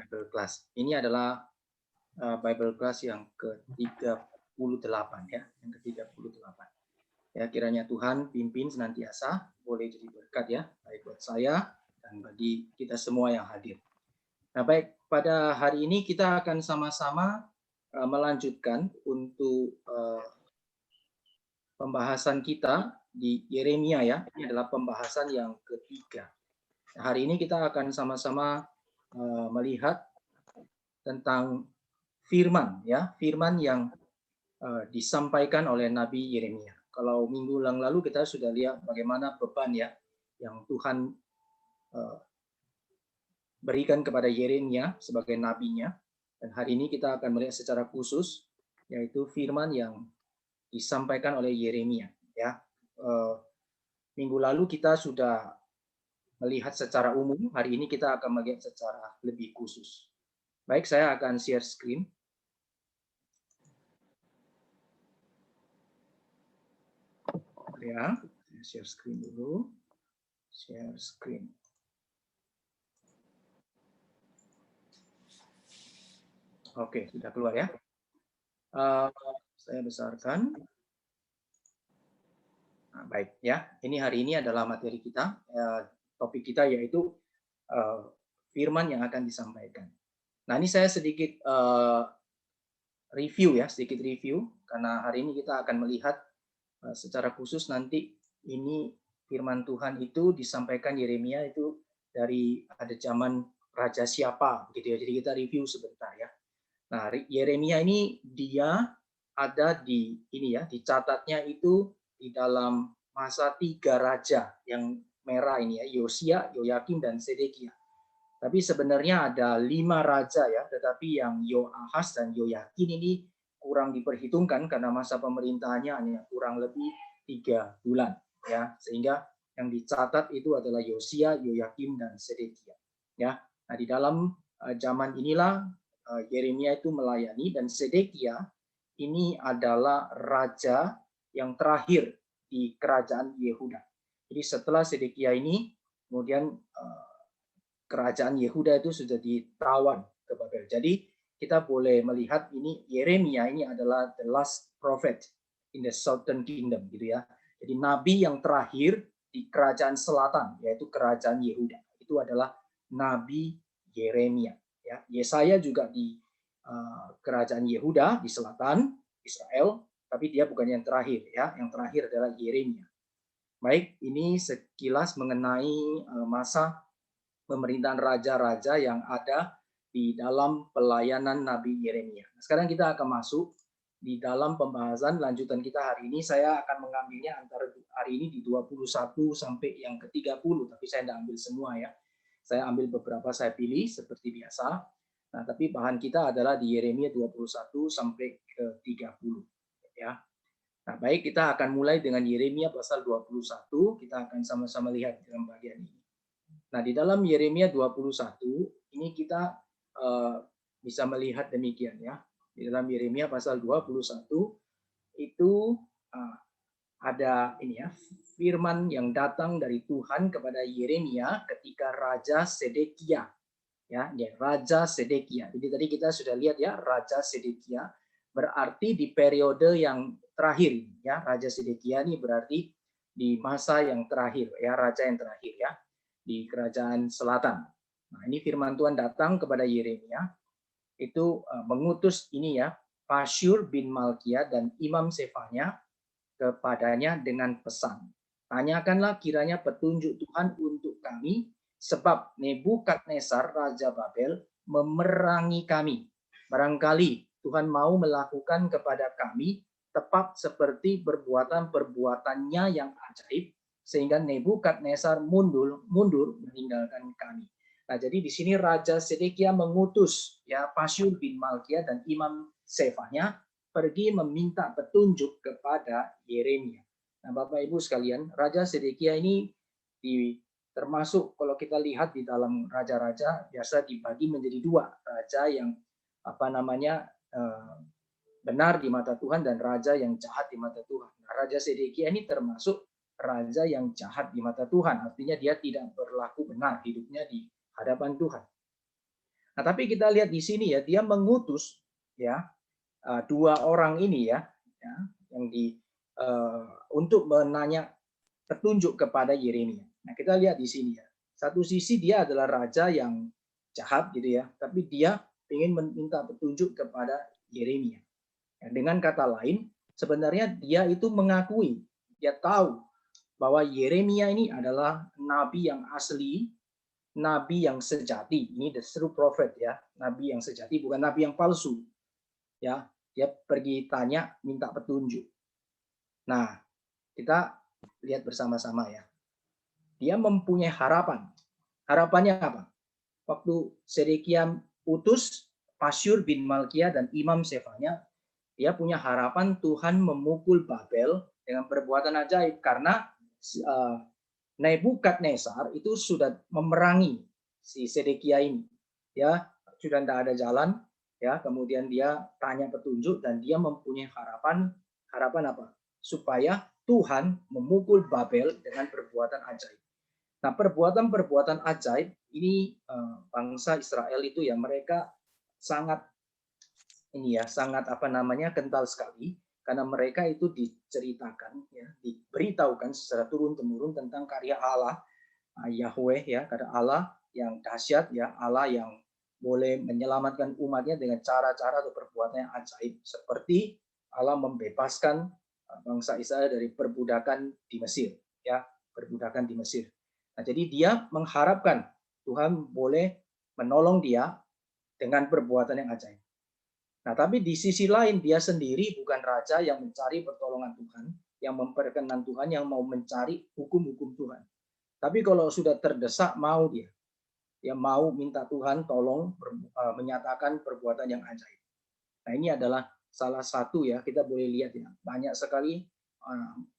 Bible Class. Ini adalah Bible Class yang ke-38 ya, yang ke-38. Ya, kiranya Tuhan pimpin senantiasa, boleh jadi berkat ya, baik buat saya dan bagi kita semua yang hadir. Nah, baik, pada hari ini kita akan sama-sama melanjutkan untuk pembahasan kita di Yeremia ya. Ini adalah pembahasan yang ketiga. Nah, hari ini kita akan sama-sama melihat tentang firman ya, firman yang disampaikan oleh Nabi Yeremia. Kalau minggu yang lalu kita sudah lihat bagaimana beban ya yang Tuhan berikan kepada Yeremia sebagai nabinya, dan hari ini kita akan melihat secara khusus yaitu firman yang disampaikan oleh Yeremia ya. Minggu lalu kita sudah melihat secara umum, hari ini kita akan melihat secara lebih khusus. Baik, saya akan share screen. Ya, share screen dulu. Share screen. Oke, sudah keluar ya. Saya besarkan. Nah, baik ya. Ini hari ini adalah materi kita. Topik kita yaitu firman yang akan disampaikan. Nah, ini saya sedikit review karena hari ini kita akan melihat secara khusus nanti ini firman Tuhan itu disampaikan Yeremia itu dari ada zaman raja siapa gitu ya. Jadi kita review sebentar ya. Nah, Yeremia ini dia ada di ini ya, dicatatnya itu di dalam masa 3 raja yang merah ini ya, Yosia, Yoyakim dan Sedekia. Tapi sebenarnya ada 5 raja ya, tetapi yang Yoahaz dan Yoyakin ini kurang diperhitungkan karena masa pemerintahannya hanya kurang lebih 3 bulan ya, sehingga yang dicatat itu adalah Yosia, Yoyakim dan Sedekia ya. Nah, di dalam zaman inilah Yeremia itu melayani, dan Sedekia ini adalah raja yang terakhir di kerajaan Yehuda. Jadi setelah Sedekia ini kemudian kerajaan Yehuda itu sudah ditawan ke Babel. Jadi kita boleh melihat ini Yeremia ini adalah the last prophet in the southern kingdom gitu ya. Jadi nabi yang terakhir di kerajaan selatan yaitu kerajaan Yehuda. Itu adalah Nabi Yeremia ya. Yesaya juga di kerajaan Yehuda di selatan Israel, tapi dia bukan yang terakhir ya. Yang terakhir adalah Yeremia. Baik, ini sekilas mengenai masa pemerintahan raja-raja yang ada di dalam pelayanan Nabi Yeremia. Sekarang kita akan masuk di dalam pembahasan lanjutan kita hari ini. Saya akan mengambilnya antara hari ini di 21 sampai yang ke-30, tapi saya tidak ambil semua ya. Saya ambil beberapa, saya pilih seperti biasa. Nah, tapi bahan kita adalah di Yeremia 21 sampai ke 30 ya. Nah, baik, kita akan mulai dengan Yeremia pasal 21. Kita akan sama-sama lihat dalam bagian ini. Nah, di dalam Yeremia 21 ini kita bisa melihat demikian ya. Di dalam Yeremia pasal 21 itu ada ini ya, firman yang datang dari Tuhan kepada Yeremia ketika Raja Sedekia ya, Raja Sedekia. Jadi tadi kita sudah lihat ya, Raja Sedekia berarti di periode yang terakhir ya. Raja Sedekia ini berarti di masa yang terakhir ya, raja yang terakhir ya di kerajaan selatan. Nah, ini firman Tuhan datang kepada Yeremia itu mengutus ini ya, Pasyur bin Malkia dan Imam Sefanya kepadanya dengan pesan, tanyakanlah kiranya petunjuk Tuhan untuk kami, sebab Nebukadnezar Raja Babel memerangi kami. Barangkali Tuhan mau melakukan kepada kami tepat seperti perbuatan-perbuatannya yang ajaib, sehingga Nebukadnezar mundur meninggalkan kami. Nah, jadi di sini Raja Sedekia mengutus ya Pasyur bin Malkia dan Imam Sefanya pergi meminta petunjuk kepada Yeremia. Nah, Bapak Ibu sekalian, Raja Sedekia ini termasuk kalau kita lihat di dalam raja-raja biasa dibagi menjadi 2, raja yang benar di mata Tuhan dan raja yang jahat di mata Tuhan. Nah, Raja Sedekia ini termasuk raja yang jahat di mata Tuhan, artinya dia tidak berlaku benar hidupnya di hadapan Tuhan. Nah, tapi kita lihat di sini ya, dia mengutus ya dua orang ini ya yang untuk menanya petunjuk kepada Yeremia. Nah, kita lihat di sini ya. Satu sisi dia adalah raja yang jahat gitu ya, tapi dia ingin meminta petunjuk kepada Yeremia. Ya, dengan kata lain, sebenarnya dia itu mengakui, dia tahu bahwa Yeremia ini adalah nabi yang asli, nabi yang sejati. Ini the true prophet ya, nabi yang sejati, bukan nabi yang palsu. Ya, dia pergi tanya, minta petunjuk. Nah, kita lihat bersama-sama ya. Dia mempunyai harapan. Harapannya apa? Waktu Sedekia utus Pasyur bin Malkia dan Imam Sefanya, dia punya harapan Tuhan memukul Babel dengan perbuatan ajaib karena uh, Nebukadnezar itu sudah memerangi si Sedekia ini. Ya, sudah tidak ada jalan, ya. Kemudian dia tanya petunjuk dan dia mempunyai harapan. Harapan apa? Supaya Tuhan memukul Babel dengan perbuatan ajaib. Nah, perbuatan-perbuatan ajaib ini bangsa Israel itu ya mereka sangat sangat kental sekali karena mereka itu diceritakan ya, diberitahukan secara turun temurun tentang karya Allah Yahweh ya, karena Allah yang dahsyat ya, Allah yang boleh menyelamatkan umatnya dengan cara-cara atau perbuatan yang ajaib seperti Allah membebaskan bangsa Israel dari perbudakan di Mesir ya, perbudakan di Mesir. Nah, jadi dia mengharapkan Tuhan boleh menolong dia dengan perbuatan yang ajaib. Nah, tapi di sisi lain dia sendiri bukan raja yang mencari pertolongan Tuhan, yang memperkenan Tuhan, yang mau mencari hukum-hukum Tuhan. Tapi kalau sudah terdesak mau dia mau minta Tuhan tolong menyatakan perbuatan yang ajaib. Nah, ini adalah salah satu ya, kita boleh lihat ya, banyak sekali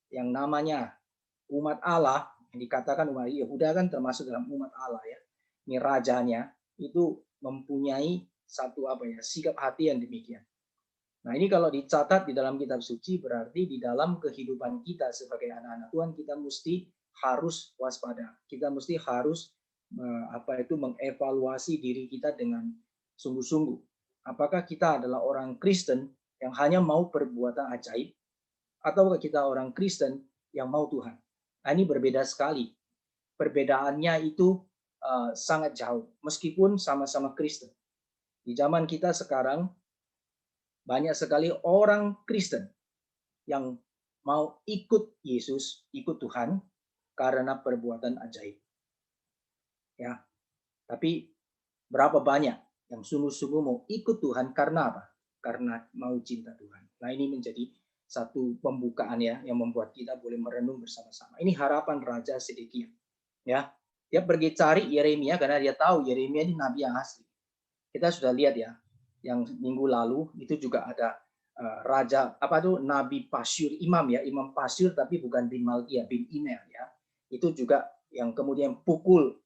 yang namanya umat Allah yang dikatakan umat Yehuda kan termasuk dalam umat Allah ya. Ini rajanya itu mempunyai satu sikap hati yang demikian. Nah, ini kalau dicatat di dalam kitab suci berarti di dalam kehidupan kita sebagai anak-anak Tuhan kita mesti harus waspada. Kita mesti harus mengevaluasi diri kita dengan sungguh-sungguh. Apakah kita adalah orang Kristen yang hanya mau perbuatan ajaib atau kita orang Kristen yang mau Tuhan? Nah, ini berbeda sekali. Perbedaannya itu sangat jauh meskipun sama-sama Kristen. Di zaman kita sekarang banyak sekali orang Kristen yang mau ikut Yesus, ikut Tuhan karena perbuatan ajaib. Ya. Tapi berapa banyak yang sungguh-sungguh mau ikut Tuhan karena apa? Karena mau cinta Tuhan. Nah, ini menjadi satu pembukaan ya yang membuat kita boleh merenung bersama-sama. Ini harapan Raja Sedekia. Ya. Dia pergi cari Yeremia karena dia tahu Yeremia ini nabi yang asli. Kita sudah lihat ya, yang minggu lalu itu juga ada raja nabi Pasyur, imam Pasyur tapi bukan bin Malkia, bin Imer ya. Itu juga yang kemudian pukul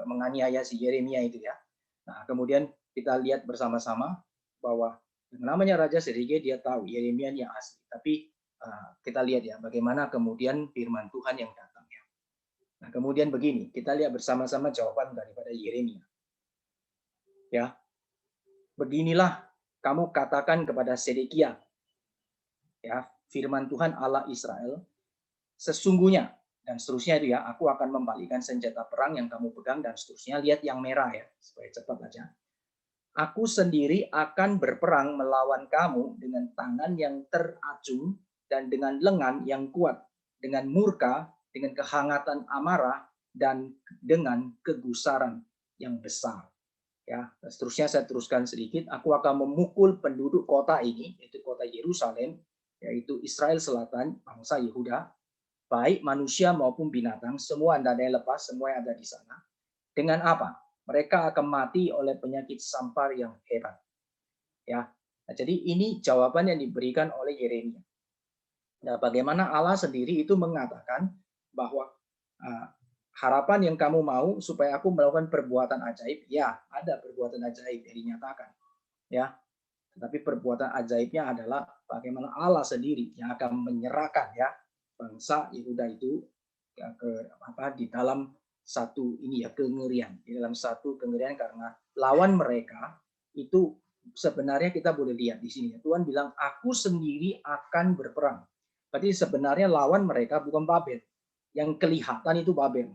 menganiaya si Yeremia itu ya. Nah, kemudian kita lihat bersama-sama bahwa yang namanya Raja Sedekia dia tahu Yeremia yang asli, tapi kita lihat ya bagaimana kemudian firman Tuhan yang datang ya. Nah, kemudian begini, kita lihat bersama-sama jawaban daripada Yeremia. Ya, beginilah kamu katakan kepada Sedekia, ya, firman Tuhan Allah Israel, sesungguhnya dan seterusnya itu ya, aku akan membalikkan senjata perang yang kamu pegang dan seterusnya. Lihat yang merah ya, supaya cepat aja. Aku sendiri akan berperang melawan kamu dengan tangan yang teracung dan dengan lengan yang kuat, dengan murka, dengan kehangatan amarah dan dengan kegusaran yang besar. Ya, seterusnya saya teruskan sedikit. Aku akan memukul penduduk kota ini, yaitu kota Yerusalem, yaitu Israel Selatan, bangsa Yehuda, baik manusia maupun binatang, semua tidak ada yang lepas, semua yang ada di sana. Dengan apa? Mereka akan mati oleh penyakit sampar yang hebat. Ya, nah, jadi ini jawaban yang diberikan oleh Yeremia. Nah, bagaimana Allah sendiri itu mengatakan bahwa harapan yang kamu mau supaya aku melakukan perbuatan ajaib, ya ada perbuatan ajaib yang dinyatakan, ya. Tetapi perbuatan ajaibnya adalah bagaimana Allah sendiri yang akan menyerahkan ya bangsa Yehuda itu di dalam satu ini ya kengerian, di dalam satu kengerian karena lawan mereka itu sebenarnya kita boleh lihat di sini. Tuhan bilang, aku sendiri akan berperang. Berarti sebenarnya lawan mereka bukan Babel. Yang kelihatan itu Babel.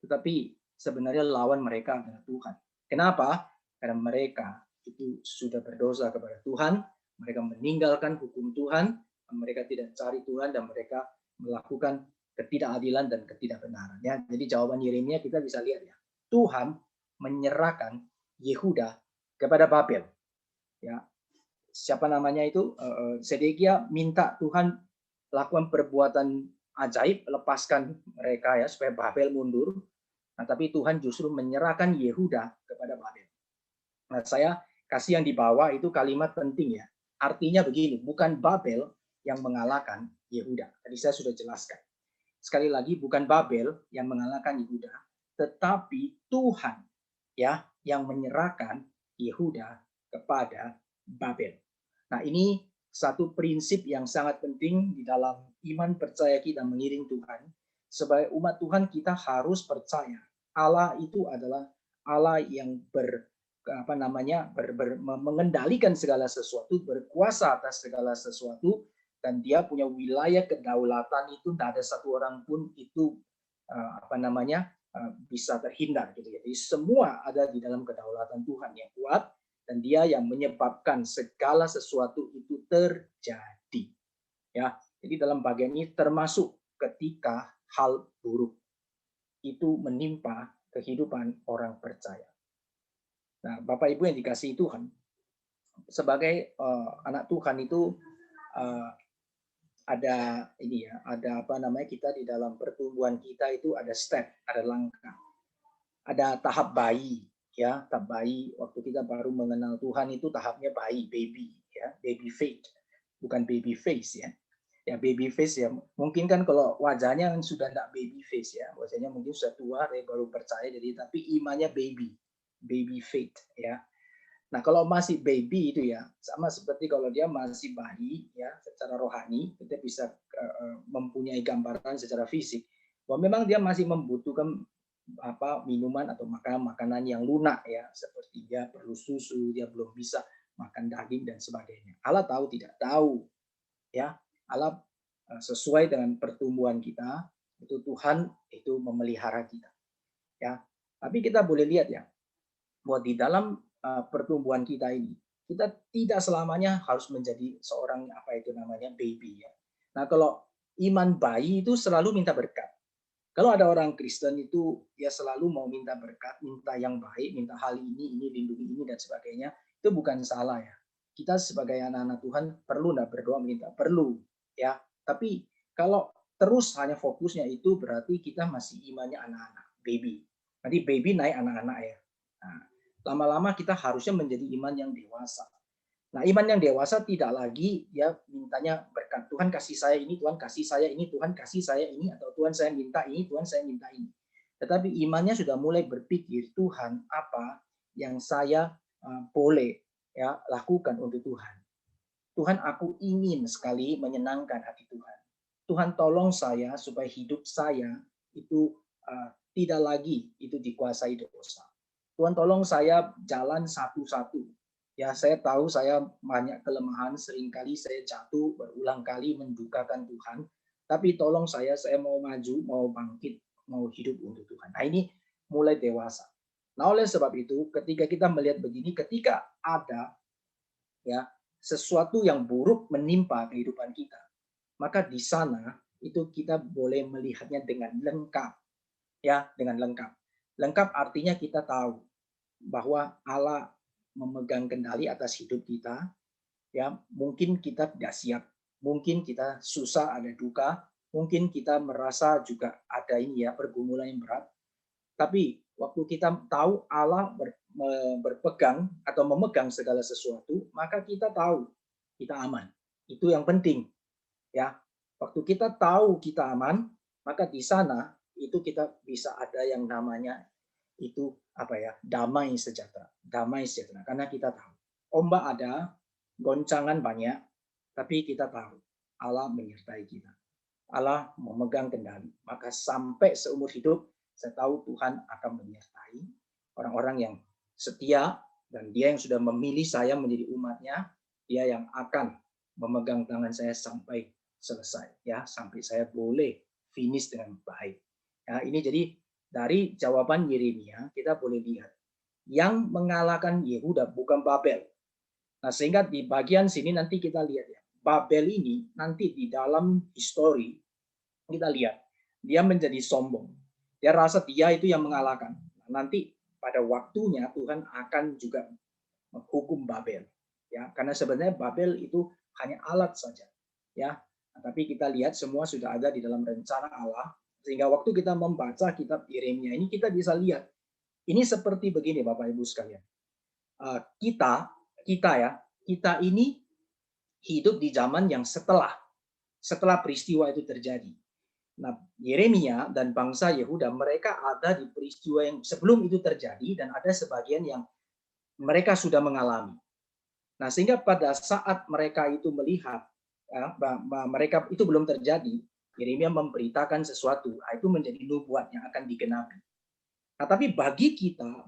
Tetapi sebenarnya lawan mereka adalah Tuhan. Kenapa? Karena mereka itu sudah berdosa kepada Tuhan, mereka meninggalkan hukum Tuhan, mereka tidak cari Tuhan, dan mereka melakukan ketidakadilan dan ketidakbenaran. Ya, jadi jawaban Yeremia kita bisa lihat ya. Tuhan menyerahkan Yehuda kepada Babel. Ya, siapa namanya itu? Sedekia minta Tuhan lakukan perbuatan ajaib, lepaskan mereka ya supaya Babel mundur. Nah, tapi Tuhan justru menyerahkan Yehuda kepada Babel. Nah, saya kasih yang di bawah itu kalimat penting ya. Artinya begini, bukan Babel yang mengalahkan Yehuda. Tadi saya sudah jelaskan. Sekali lagi, bukan Babel yang mengalahkan Yehuda, tetapi Tuhan ya yang menyerahkan Yehuda kepada Babel. Nah, ini satu prinsip yang sangat penting di dalam iman percaya kita mengiring Tuhan. Sebagai umat Tuhan kita harus percaya Allah itu adalah Allah yang mengendalikan segala sesuatu, berkuasa atas segala sesuatu, dan dia punya wilayah kedaulatan itu tidak ada satu orang pun itu bisa terhindar gitu ya. Jadi semua ada di dalam kedaulatan Tuhan yang kuat, dan dia yang menyebabkan segala sesuatu itu terjadi. Ya, jadi dalam bagian ini termasuk ketika hal buruk itu menimpa kehidupan orang percaya. Nah, Bapak Ibu yang dikasihi Tuhan, sebagai anak Tuhan itu ada ini ya, ada kita di dalam pertumbuhan kita itu ada step, ada langkah, ada tahap bayi ya, tahap bayi waktu kita baru mengenal Tuhan itu tahapnya bayi, baby ya, baby faith, bukan baby face ya. Ya baby face ya, mungkin kan kalau wajahnya kan sudah enggak baby face ya, wajahnya mungkin sudah tua baru percaya, jadi tapi imannya baby faith ya. Nah, kalau masih baby itu ya sama seperti kalau dia masih bayi ya, secara rohani kita bisa mempunyai gambaran secara fisik bahwa memang dia masih membutuhkan minuman atau makanan yang lunak ya, seperti dia perlu susu, dia belum bisa makan daging dan sebagainya. Allah tahu tidak tahu ya. Allah sesuai dengan pertumbuhan kita, itu Tuhan itu memelihara kita. Ya. Tapi kita boleh lihat ya, bahwa di dalam pertumbuhan kita ini, kita tidak selamanya harus menjadi seorang baby ya. Nah, kalau iman bayi itu selalu minta berkat. Kalau ada orang Kristen itu ya selalu mau minta berkat, minta yang baik, minta hal ini lindungi ini dan sebagainya, itu bukan salah ya. Kita sebagai anak-anak Tuhan perlu enggak berdoa minta? Perlu ya. Tapi kalau terus hanya fokusnya itu berarti kita masih imannya anak-anak, baby. Nanti baby naik anak-anak ya. Nah, lama-lama kita harusnya menjadi iman yang dewasa. Nah, iman yang dewasa tidak lagi ya mintanya berkat. Tuhan kasih saya ini, Tuhan kasih saya ini, Tuhan kasih saya ini, atau Tuhan saya minta ini, Tuhan saya minta ini. Tetapi imannya sudah mulai berpikir, Tuhan apa yang saya boleh ya lakukan untuk Tuhan. Tuhan, aku ingin sekali menyenangkan hati Tuhan. Tuhan tolong saya supaya hidup saya itu tidak lagi itu dikuasai dosa. Tuhan tolong saya jalan satu-satu. Ya, saya tahu saya banyak kelemahan, seringkali saya jatuh berulang kali mendukakan Tuhan. Tapi tolong saya mau maju, mau bangkit, mau hidup untuk Tuhan. Nah, ini mulai dewasa. Nah, oleh sebab itu, ketika kita melihat begini, ketika ada ya sesuatu yang buruk menimpa kehidupan kita, maka di sana itu kita boleh melihatnya dengan lengkap. Ya, dengan lengkap. Lengkap artinya kita tahu bahwa Allah memegang kendali atas hidup kita. Ya, mungkin kita tidak siap, mungkin kita susah, ada duka, mungkin kita merasa juga ada ini ya pergumulan yang berat. Tapi waktu kita tahu Allah berpegang atau memegang segala sesuatu, maka kita tahu kita aman. Itu yang penting. Ya, waktu kita tahu kita aman, maka di sana itu kita bisa ada yang namanya itu damai sejahtera. Damai sejahtera karena kita tahu ombak ada, goncangan banyak, tapi kita tahu Allah menyertai kita. Allah memegang kendali. Maka sampai seumur hidup Saya tahu Tuhan akan menyertai orang-orang yang setia, dan Dia yang sudah memilih saya menjadi umatnya, Dia yang akan memegang tangan saya sampai selesai, ya, sampai saya boleh finish dengan baik. Ya, ini jadi dari jawaban Yeremia kita boleh lihat yang mengalahkan Yehuda bukan Babel. Nah, sehingga di bagian sini nanti kita lihat ya, Babel ini nanti di dalam histori kita lihat dia menjadi sombong. Dia rasa dia itu yang mengalahkan. Nanti pada waktunya Tuhan akan juga menghukum Babel. Ya, karena sebenarnya Babel itu hanya alat saja. Ya, tapi kita lihat semua sudah ada di dalam rencana Allah. Sehingga waktu kita membaca kitab Yeremia ini kita bisa lihat ini seperti begini Bapak Ibu sekalian. Kita ini hidup di zaman yang setelah peristiwa itu terjadi. Nah, Yeremia dan bangsa Yehuda mereka ada di peristiwa yang sebelum itu terjadi, dan ada sebagian yang mereka sudah mengalami. Nah, sehingga pada saat mereka itu melihat mereka itu belum terjadi, Yeremia memberitakan sesuatu, itu menjadi nubuat yang akan digenapi. Nah, tapi bagi kita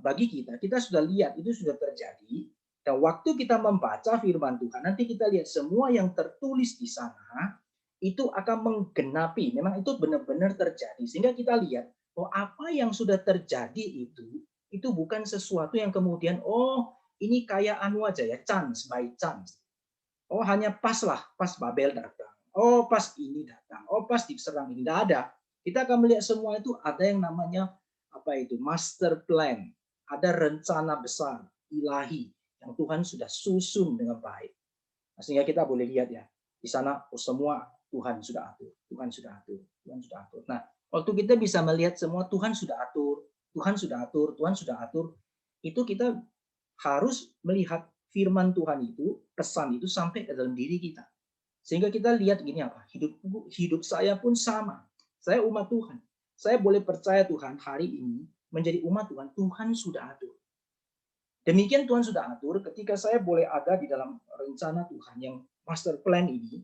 sudah lihat itu sudah terjadi, dan waktu kita membaca firman Tuhan, nanti kita lihat semua yang tertulis di sana itu akan menggenapi. Memang itu benar-benar terjadi. Sehingga kita lihat, apa yang sudah terjadi itu bukan sesuatu yang kemudian, ini kayak anu aja ya, chance by chance. Hanya pas Babel datang. Pas ini datang. Pas diserang ini. Tidak ada. Kita akan melihat semua itu ada yang namanya master plan. Ada rencana besar ilahi yang Tuhan sudah susun dengan baik. Nah, sehingga kita boleh lihat ya, di sana semua Tuhan sudah atur. Nah, waktu kita bisa melihat semua Tuhan sudah atur, itu kita harus melihat firman Tuhan itu, pesan itu sampai ke dalam diri kita. Sehingga kita lihat gini hidup saya pun sama. Saya umat Tuhan. Saya boleh percaya Tuhan hari ini menjadi umat Tuhan, Tuhan sudah atur. Demikian Tuhan sudah atur ketika saya boleh ada di dalam rencana Tuhan yang master plan ini,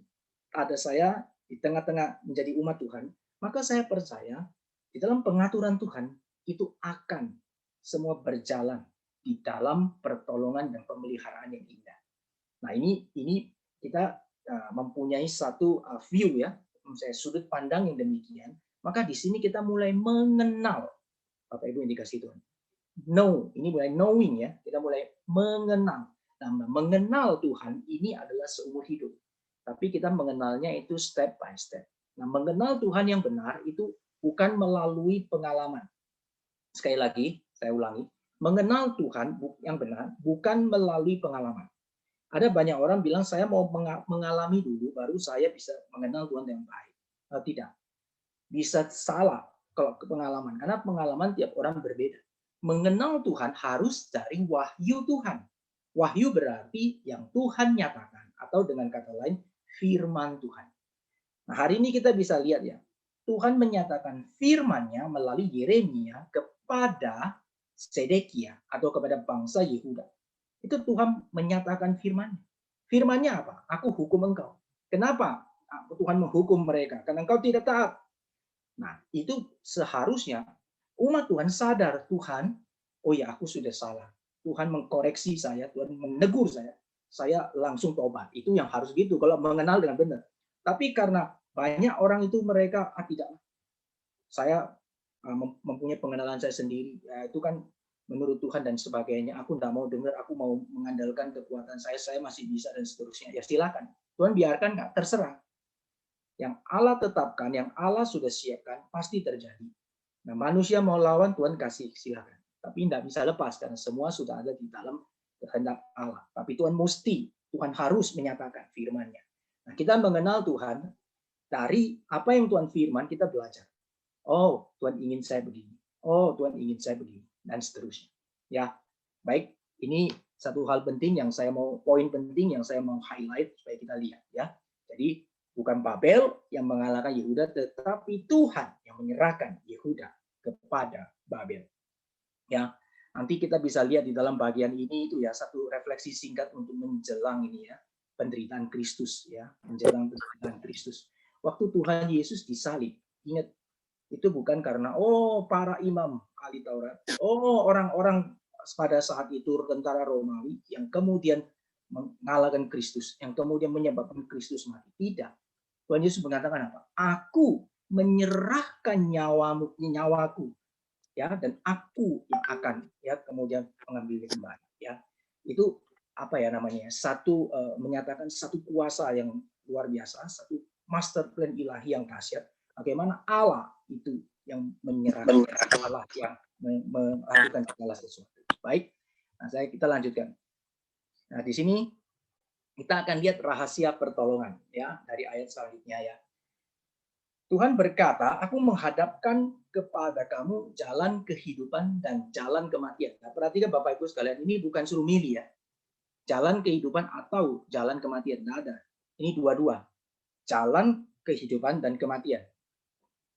ada saya di tengah-tengah menjadi umat Tuhan, maka saya percaya di dalam pengaturan Tuhan itu akan semua berjalan di dalam pertolongan dan pemeliharaan yang indah. Nah, ini kita mempunyai satu view ya, sudut pandang yang demikian, maka di sini kita mulai mengenal Bapak Ibu yang dikasihi Tuhan. Ini mulai knowing ya, kita mulai mengenal. Nah, mengenal Tuhan ini adalah seumur hidup. Tapi kita mengenalnya itu step by step. Nah, mengenal Tuhan yang benar itu bukan melalui pengalaman. Sekali lagi, saya ulangi, mengenal Tuhan yang benar bukan melalui pengalaman. Ada banyak orang bilang saya mau mengalami dulu baru saya bisa mengenal Tuhan yang baik. Tidak. Bisa salah kalau ke pengalaman, karena pengalaman tiap orang berbeda. Mengenal Tuhan harus dari wahyu Tuhan. Wahyu berarti yang Tuhan nyatakan, atau dengan kata lain firman Tuhan. Nah, hari ini kita bisa lihat ya, Tuhan menyatakan firman-Nya melalui Yeremia kepada Sedekia atau kepada bangsa Yehuda. Itu Tuhan menyatakan firman-Nya. Firman-Nya apa? Aku hukum engkau. Kenapa Tuhan menghukum mereka? Karena engkau tidak taat. Nah, itu seharusnya umat Tuhan sadar, Tuhan, aku sudah salah. Tuhan mengkoreksi saya, Tuhan menegur saya langsung tobat. Itu yang harus gitu kalau mengenal dengan benar. Tapi karena banyak orang itu mereka tidak, saya mempunyai pengenalan saya sendiri, ya, itu kan menurut Tuhan dan sebagainya. Aku tidak mau dengar, aku mau mengandalkan kekuatan saya masih bisa dan seterusnya. Ya silakan, Tuhan biarkan nggak, terserah. Yang Allah tetapkan, yang Allah sudah siapkan, pasti terjadi. Nah, manusia mau lawan, Tuhan kasih, silakan. Tapi tidak bisa lepas, karena semua sudah ada di dalam kehendak Allah. Tapi Tuhan harus menyatakan firman-Nya. Nah, kita mengenal Tuhan, dari apa yang Tuhan firman, kita belajar. Tuhan ingin saya begini. Tuhan ingin saya begini. Dan seterusnya. Ya, baik. Ini satu hal penting yang saya mau, poin penting yang saya mau highlight, supaya kita lihat. Ya, jadi bukan Babel yang mengalahkan Yehuda, tetapi Tuhan yang menyerahkan Yehuda kepada Babel. Ya, nanti kita bisa lihat di dalam bagian ini itu ya, satu refleksi singkat untuk menjelang ini ya, penderitaan Kristus ya, menjelang penderitaan Kristus. Waktu Tuhan Yesus disalib, ingat Itu bukan karena para imam ahli Taurat, orang-orang pada saat itu tentara Romawi yang kemudian mengalahkan Kristus, yang kemudian menyebabkan Kristus mati. Tidak. Tuhan Yesus mengatakan apa? Aku menyerahkan nyawaku, ya, dan aku yang akan, ya, kemudian mengambil kembali, ya. Itu apa ya namanya? Satu menyatakan satu kuasa yang luar biasa, satu master plan ilahi yang dahsyat. Bagaimana Allah itu yang menyerahkan, Allah yang melakukan segala sesuatu. Baik, nah kita lanjutkan. Nah di sini kita akan lihat rahasia pertolongan, ya, dari ayat selanjutnya, ya. Tuhan berkata, aku menghadapkan kepada kamu jalan kehidupan dan jalan kematian. Nah, perhatikan Bapak Ibu sekalian, ini bukan suruh milih, ya. Jalan kehidupan atau jalan kematian. Tidak ada. Ini dua-dua. Jalan kehidupan dan kematian.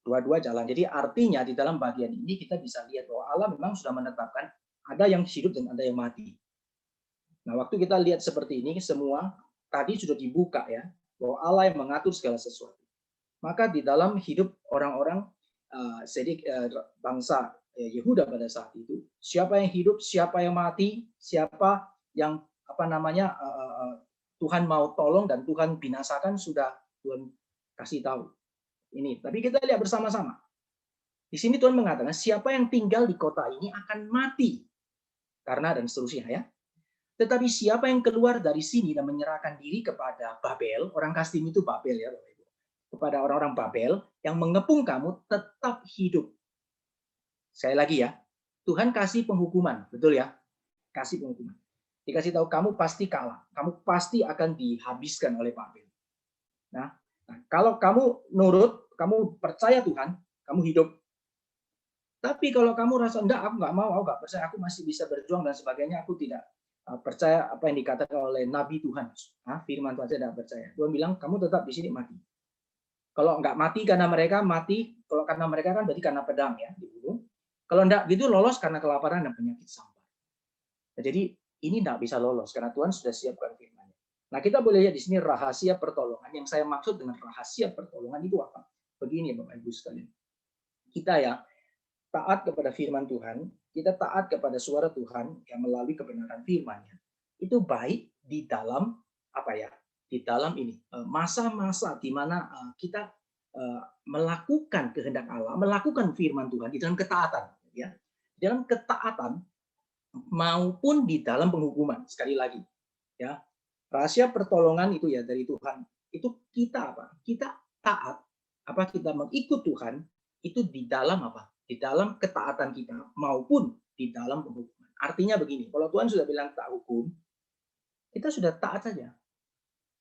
Dua-dua jalan. Jadi artinya di dalam bagian ini kita bisa lihat bahwa Allah memang sudah menetapkan ada yang hidup dan ada yang mati. Nah, waktu kita lihat seperti ini, semua tadi sudah dibuka, ya, bahwa Allah yang mengatur segala sesuatu. Maka di dalam hidup orang-orang bangsa Yehuda pada saat itu, siapa yang hidup, siapa yang mati, siapa yang Tuhan mau tolong dan Tuhan binasakan, sudah Tuhan kasih tahu. Ini, tapi kita lihat bersama-sama. Di sini Tuhan mengatakan siapa yang tinggal di kota ini akan mati karena dan seterusnya, ya. Tetapi siapa yang keluar dari sini dan menyerahkan diri kepada Babel, orang Kasdim itu Babel, ya, kepada orang-orang Babel yang mengepung kamu tetap hidup. Sekali lagi, ya, Tuhan kasih penghukuman, betul, ya, kasih penghukuman. Dikasih tahu kamu pasti kalah, kamu pasti akan dihabiskan oleh Babel. Nah, kalau kamu nurut, kamu percaya Tuhan, kamu hidup. Tapi kalau kamu rasa enggak, aku nggak mau, aku nggak percaya, aku masih bisa berjuang dan sebagainya, aku tidak percaya apa yang dikatakan oleh Nabi Tuhan, firman Tuhan, saya tidak percaya. Tuhan bilang kamu tetap di sini mati. Kalau nggak mati karena mereka mati, kalau karena mereka kan berarti karena pedang, ya, dibunuh. Kalau enggak gitu lolos karena kelaparan dan penyakit sampar. Nah, jadi ini enggak bisa lolos karena Tuhan sudah siapkan firman-Nya. Nah, kita boleh lihat di sini rahasia pertolongan. Yang saya maksud dengan rahasia pertolongan itu apa? Begini, Bapak Ibu sekalian. Kita, ya, taat kepada firman Tuhan, kita taat kepada suara Tuhan yang melalui kebenaran firman-Nya. Itu baik di dalam apa, ya? Di dalam ini masa-masa di mana kita melakukan kehendak Allah, melakukan firman Tuhan di dalam ketaatan, ya, dalam ketaatan maupun di dalam penghukuman. Sekali lagi, ya, rahasia pertolongan itu, ya, dari Tuhan. Itu kita apa? Kita taat, apa kita mengikut Tuhan itu di dalam apa? Di dalam ketaatan kita maupun di dalam penghukuman. Artinya begini, kalau Tuhan sudah bilang tak hukum, kita sudah taat saja.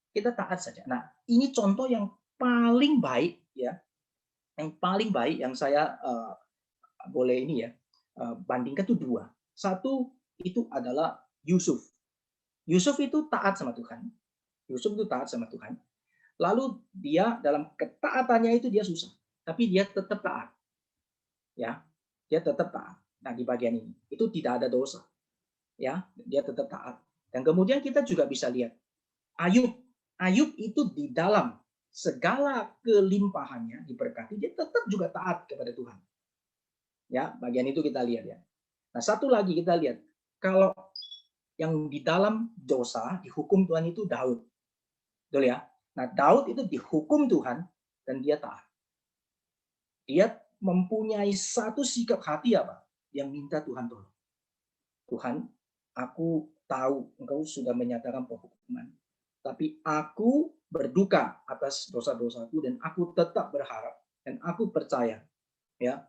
Kita taat saja. Nah, ini contoh yang paling baik, ya, yang paling baik yang saya boleh ini, ya, bandingkan itu dua. Satu itu adalah Yusuf. Yusuf itu taat sama Tuhan. Yusuf itu taat sama Tuhan. Lalu dia dalam ketaatannya itu dia susah, tapi dia tetap taat. Ya, dia tetap taat. Nah, di bagian ini itu tidak ada dosa. Ya, dia tetap taat. Dan kemudian kita juga bisa lihat Ayub. Ayub itu di dalam segala kelimpahannya diberkati, dia tetap juga taat kepada Tuhan. Ya, bagian itu kita lihat, ya. Nah, satu lagi kita lihat, kalau yang di dalam dosa dihukum Tuhan itu Daud. Betul, ya? Nah, Daud itu dihukum Tuhan dan dia taat. Dia mempunyai satu sikap hati apa? Yang minta Tuhan tolong. Tuhan, aku tahu Engkau sudah menyatakan penghukuman, tapi aku berduka atas dosa-dosaku dan aku tetap berharap dan aku percaya, ya,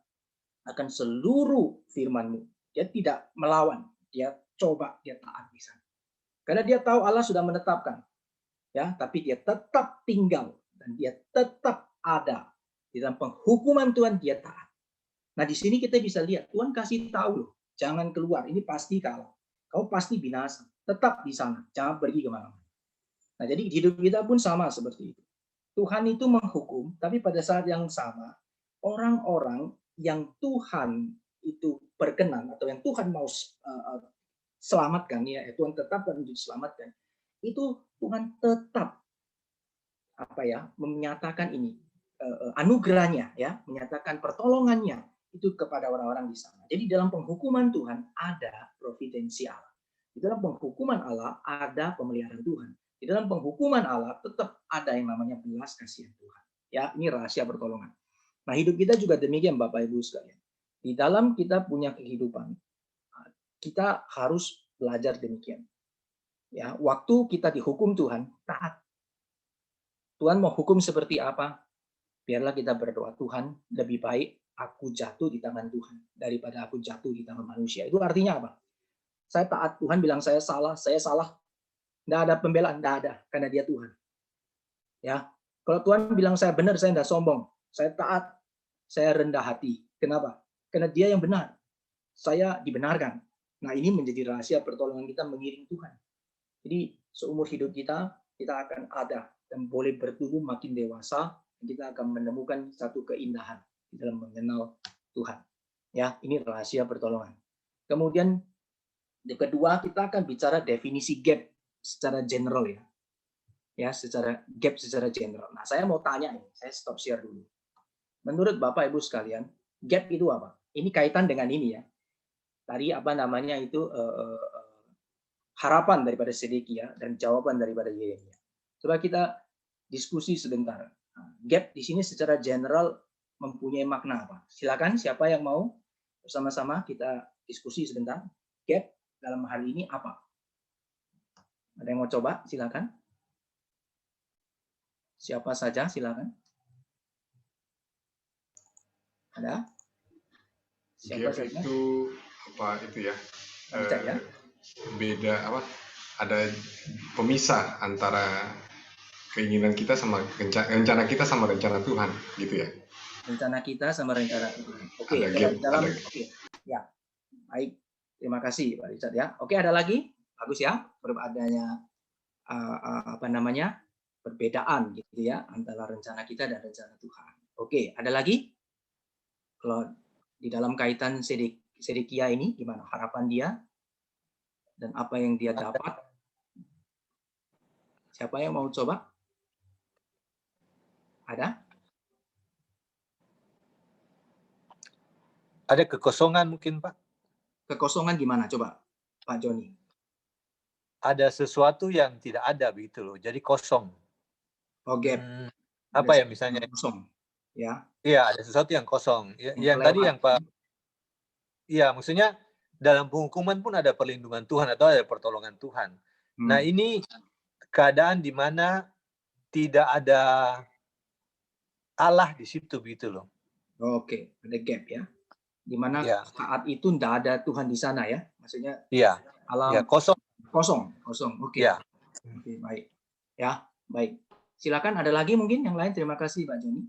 akan seluruh firman-Mu. Dia tidak melawan, dia coba, dia taat di sana. Karena dia tahu Allah sudah menetapkan, ya, tapi dia tetap tinggal dan dia tetap ada di dalam penghukuman Tuhan, dia taat. Nah, di sini kita bisa lihat Tuhan kasih tahu loh, jangan keluar, ini pasti kalah. Kau pasti binasa. Tetap di sana, jangan pergi kemana-mana. Nah, jadi hidup kita pun sama seperti itu. Tuhan itu menghukum, tapi pada saat yang sama, orang-orang yang Tuhan itu berkenan atau yang Tuhan mau selamatkan, ya, Tuhan tetapkan untuk diselamatkan, itu Tuhan tetap apa, ya, menyatakan ini. anugerahnya, ya, menyatakan pertolongannya itu kepada orang-orang di sana. Jadi dalam penghukuman Tuhan ada providensi Allah. Di dalam penghukuman Allah ada pemeliharaan Tuhan. Di dalam penghukuman Allah tetap ada yang namanya belas kasihan Tuhan. Ya, ini rahasia pertolongan. Nah, hidup kita juga demikian, Bapak Ibu sekalian. Di dalam kita punya kehidupan, kita harus belajar demikian. Ya, waktu kita dihukum Tuhan, taat. Tuhan mau hukum seperti apa? Biarlah kita berdoa, Tuhan, lebih baik aku jatuh di tangan Tuhan daripada aku jatuh di tangan manusia. Itu artinya apa? Saya taat, Tuhan bilang saya salah. Nggak ada pembelaan, nggak ada, karena dia Tuhan. Ya, kalau Tuhan bilang saya benar, saya nggak sombong. Saya taat, saya rendah hati. Kenapa? Karena dia yang benar. Saya dibenarkan. Nah, ini menjadi rahasia pertolongan kita mengiring Tuhan. Jadi seumur hidup kita akan ada dan boleh bertumbuh makin dewasa. Kita akan menemukan satu keindahan di dalam mengenal Tuhan. Ya, ini rahasia pertolongan. Kemudian yang kedua, kita akan bicara definisi gap secara general, ya. Ya, secara gap secara general. Nah, saya mau tanya nih, saya stop share dulu. Menurut Bapak Ibu sekalian, gap itu apa? Ini kaitan dengan ini, ya. Tadi apa namanya itu harapan daripada Sedekia dan jawaban daripada Yeremia. Coba kita diskusi sebentar. Gap di sini secara general mempunyai makna apa? Silakan, siapa yang mau bersama-sama kita diskusi sebentar. Gap dalam hal ini apa? Ada yang mau coba? Silakan. Siapa saja, silakan. Ada? Siapa Gap saja? itu apa itu ya? Richard, ya? Beda apa? Ada pemisah antara keinginan kita sama rencana kita sama rencana Tuhan, gitu ya? Rencana kita sama rencana Tuhan. Oke, Ada kalau gap, di dalam, ada. oke, ya, baik. Terima kasih, Pak Richard, ya. Oke, ada lagi? Bagus, ya. Adanya apa namanya, perbedaan gitu ya antara rencana kita dan rencana Tuhan. Oke, ada lagi? Kalau di dalam kaitan Sedekia ini gimana harapan dia dan apa yang dia dapat? Siapa yang mau coba? Ada? Ada kekosongan mungkin, Pak? Kekosongan gimana? Coba, Pak Joni. Ada sesuatu yang tidak ada begitu loh, jadi kosong. Oh, gap. Apa ya misalnya? Kosong. Ya. Iya, ada sesuatu yang kosong. Yang tadi yang Pak, iya maksudnya dalam penghukuman pun ada perlindungan Tuhan atau ada pertolongan Tuhan. Nah, ini keadaan di mana tidak ada Allah di situ begitu loh. Oke, ada gap ya. Di mana ya. saat itu tidak ada Tuhan di sana ya. Maksudnya Iya. alam Ya, kosong. Oke. Ya. Oke, baik. Ya, baik. Silakan ada lagi mungkin yang lain. Terima kasih Pak Joni.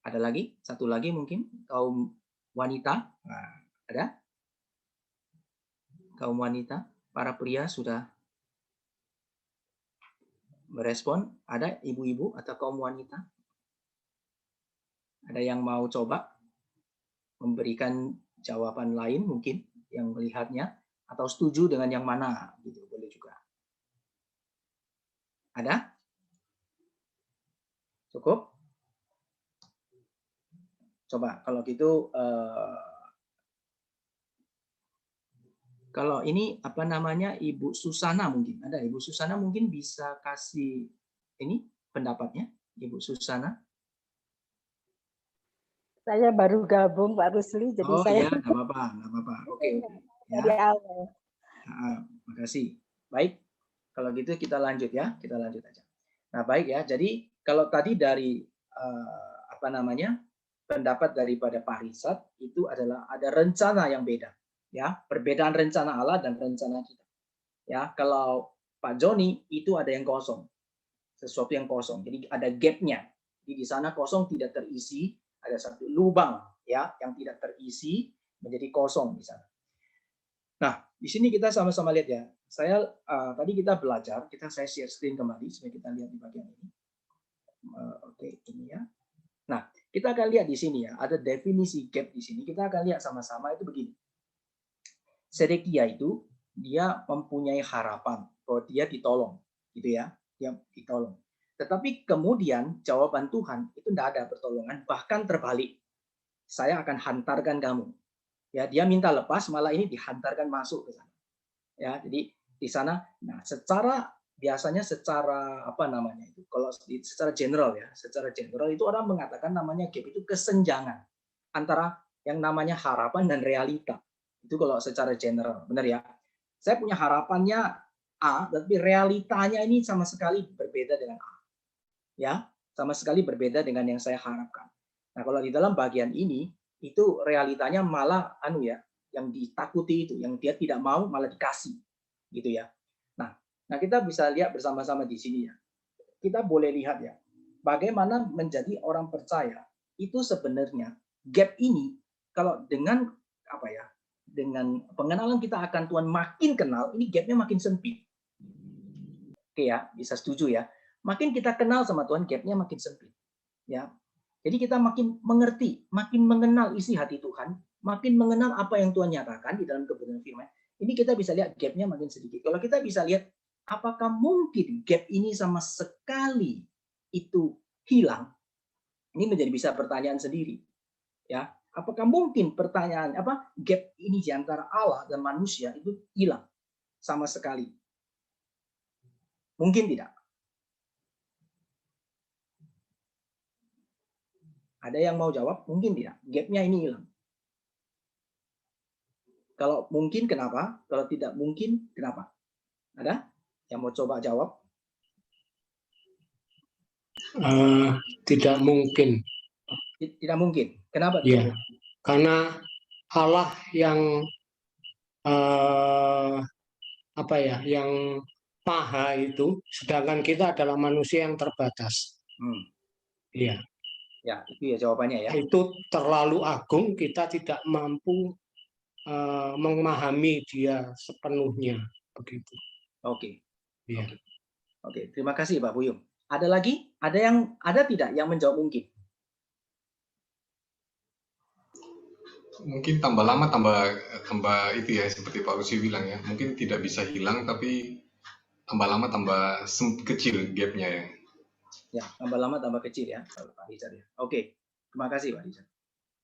Ada lagi? Satu lagi mungkin kaum wanita. Nah, ada? Kaum wanita, para pria sudah merespon. Ada ibu-ibu atau kaum wanita? Ada yang mau coba memberikan jawaban lain mungkin yang melihatnya atau setuju dengan yang mana gitu, boleh juga. Ada? Cukup? Coba kalau gitu kalau ini apa namanya Ibu Susana mungkin ada Ibu Susana mungkin bisa kasih ini pendapatnya Ibu Susana. Saya baru gabung Pak Rusli, jadi saya. Iya, nggak apa-apa. Oke. Dari awal. Makasih. Baik, kalau gitu kita lanjut ya, kita lanjut aja. Nah baik ya, jadi kalau tadi dari apa namanya pendapat daripada Pak Risat itu adalah ada rencana yang beda, ya perbedaan rencana Allah dan rencana kita. Ya kalau Pak Joni itu ada yang kosong, sesuatu yang kosong, jadi ada gapnya. Jadi di sana kosong tidak terisi, ada satu lubang ya yang tidak terisi menjadi kosong di sana. Nah, di sini kita sama-sama lihat ya. Saya tadi kita belajar, saya share screen kembali supaya kita lihat di bagian ini. Oke, ini ya. Nah, kita akan lihat di sini ya, ada definisi gap di sini. Kita akan lihat sama-sama itu begini. Sedekia itu dia mempunyai harapan bahwa dia ditolong, gitu ya. Dia ditolong. Tetapi kemudian jawaban Tuhan itu tidak ada pertolongan, bahkan terbalik. Saya akan hantarkan kamu. Ya, dia minta lepas, malah ini dihantarkan masuk ke sana. Ya, jadi di sana, nah biasanya secara apa namanya itu, kalau secara general ya, secara general itu orang mengatakan namanya gap itu kesenjangan antara yang namanya harapan dan realita. Itu kalau secara general, benar ya. Saya punya harapannya A, tapi realitanya ini sama sekali berbeda dengan A. Ya, sama sekali berbeda dengan yang saya harapkan. Nah, kalau di dalam bagian ini itu realitanya malah yang ditakuti itu, yang dia tidak mau malah dikasih, gitu ya. Nah, kita bisa lihat bersama-sama di sini ya. Kita boleh lihat ya, bagaimana menjadi orang percaya itu sebenarnya gap ini kalau dengan dengan pengenalan kita akan Tuhan makin kenal, ini gapnya makin sempit. Oke ya, bisa setuju ya. Makin kita kenal sama Tuhan, gapnya makin sempit. Ya, jadi kita makin mengerti, makin mengenal isi hati Tuhan, makin mengenal apa yang Tuhan nyatakan di dalam kebenaran firman. Ini kita bisa lihat gapnya makin sedikit. Kalau kita bisa lihat, apakah mungkin gap ini sama sekali itu hilang? Ini menjadi bisa pertanyaan sendiri. Ya, apakah mungkin gap ini di antara Allah dan manusia itu hilang sama sekali? Mungkin tidak. Ada yang mau jawab? Mungkin tidak. Gapnya ini hilang. Kalau mungkin, kenapa? Kalau tidak mungkin, kenapa? Ada yang mau coba jawab? Tidak mungkin. Tidak mungkin. Kenapa? Ya, karena Allah yang yang maha itu, sedangkan kita adalah manusia yang terbatas. Iya. Ya, itu ya jawabannya ya. Itu terlalu agung, kita tidak mampu memahami dia sepenuhnya, begitu. Oke. Ya. Oke, terima kasih Pak Buyung. Ada lagi? Ada tidak yang menjawab mungkin? Mungkin tambah lama tambah itu ya, seperti Pak Rusi bilang ya. Mungkin tidak bisa hilang, tapi tambah lama tambah kecil gapnya ya. Ya, tambah lama tambah kecil ya, Pak Richard ya. Oke, terima kasih Pak Richard.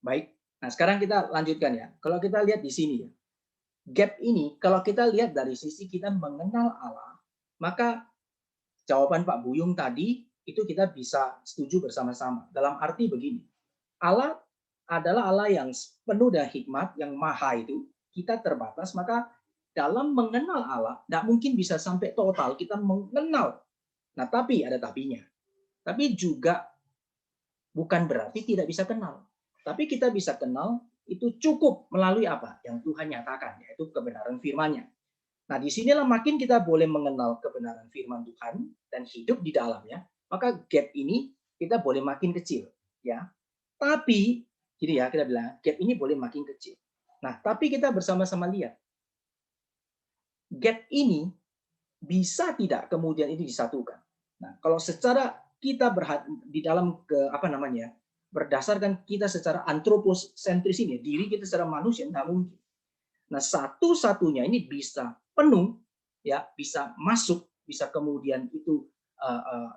Baik, nah sekarang kita lanjutkan ya. Kalau kita lihat di sini ya, gap ini kalau kita lihat dari sisi kita mengenal Allah, maka jawaban Pak Buyung tadi itu kita bisa setuju bersama-sama. Dalam arti begini, Allah adalah Allah yang penuh dengan hikmat, yang maha itu, kita terbatas, maka dalam mengenal Allah, tidak mungkin bisa sampai total kita mengenal. Nah, tapi ada tapinya. Tapi juga bukan berarti tidak bisa kenal. Tapi kita bisa kenal itu cukup melalui apa? Yang Tuhan nyatakan, yaitu kebenaran firman-Nya. Nah, disinilah makin kita boleh mengenal kebenaran firman Tuhan dan hidup di dalamnya, maka gap ini kita boleh makin kecil. Ya. Tapi, gini ya, kita bilang, gap ini boleh makin kecil. Nah, tapi kita bersama-sama lihat, gap ini bisa tidak kemudian itu disatukan. Nah, kalau secara kita di dalam berdasarkan kita secara antroposentris ini, diri kita secara manusia tidak mungkin. Nah, satu-satunya ini bisa penuh, ya, bisa masuk, bisa kemudian itu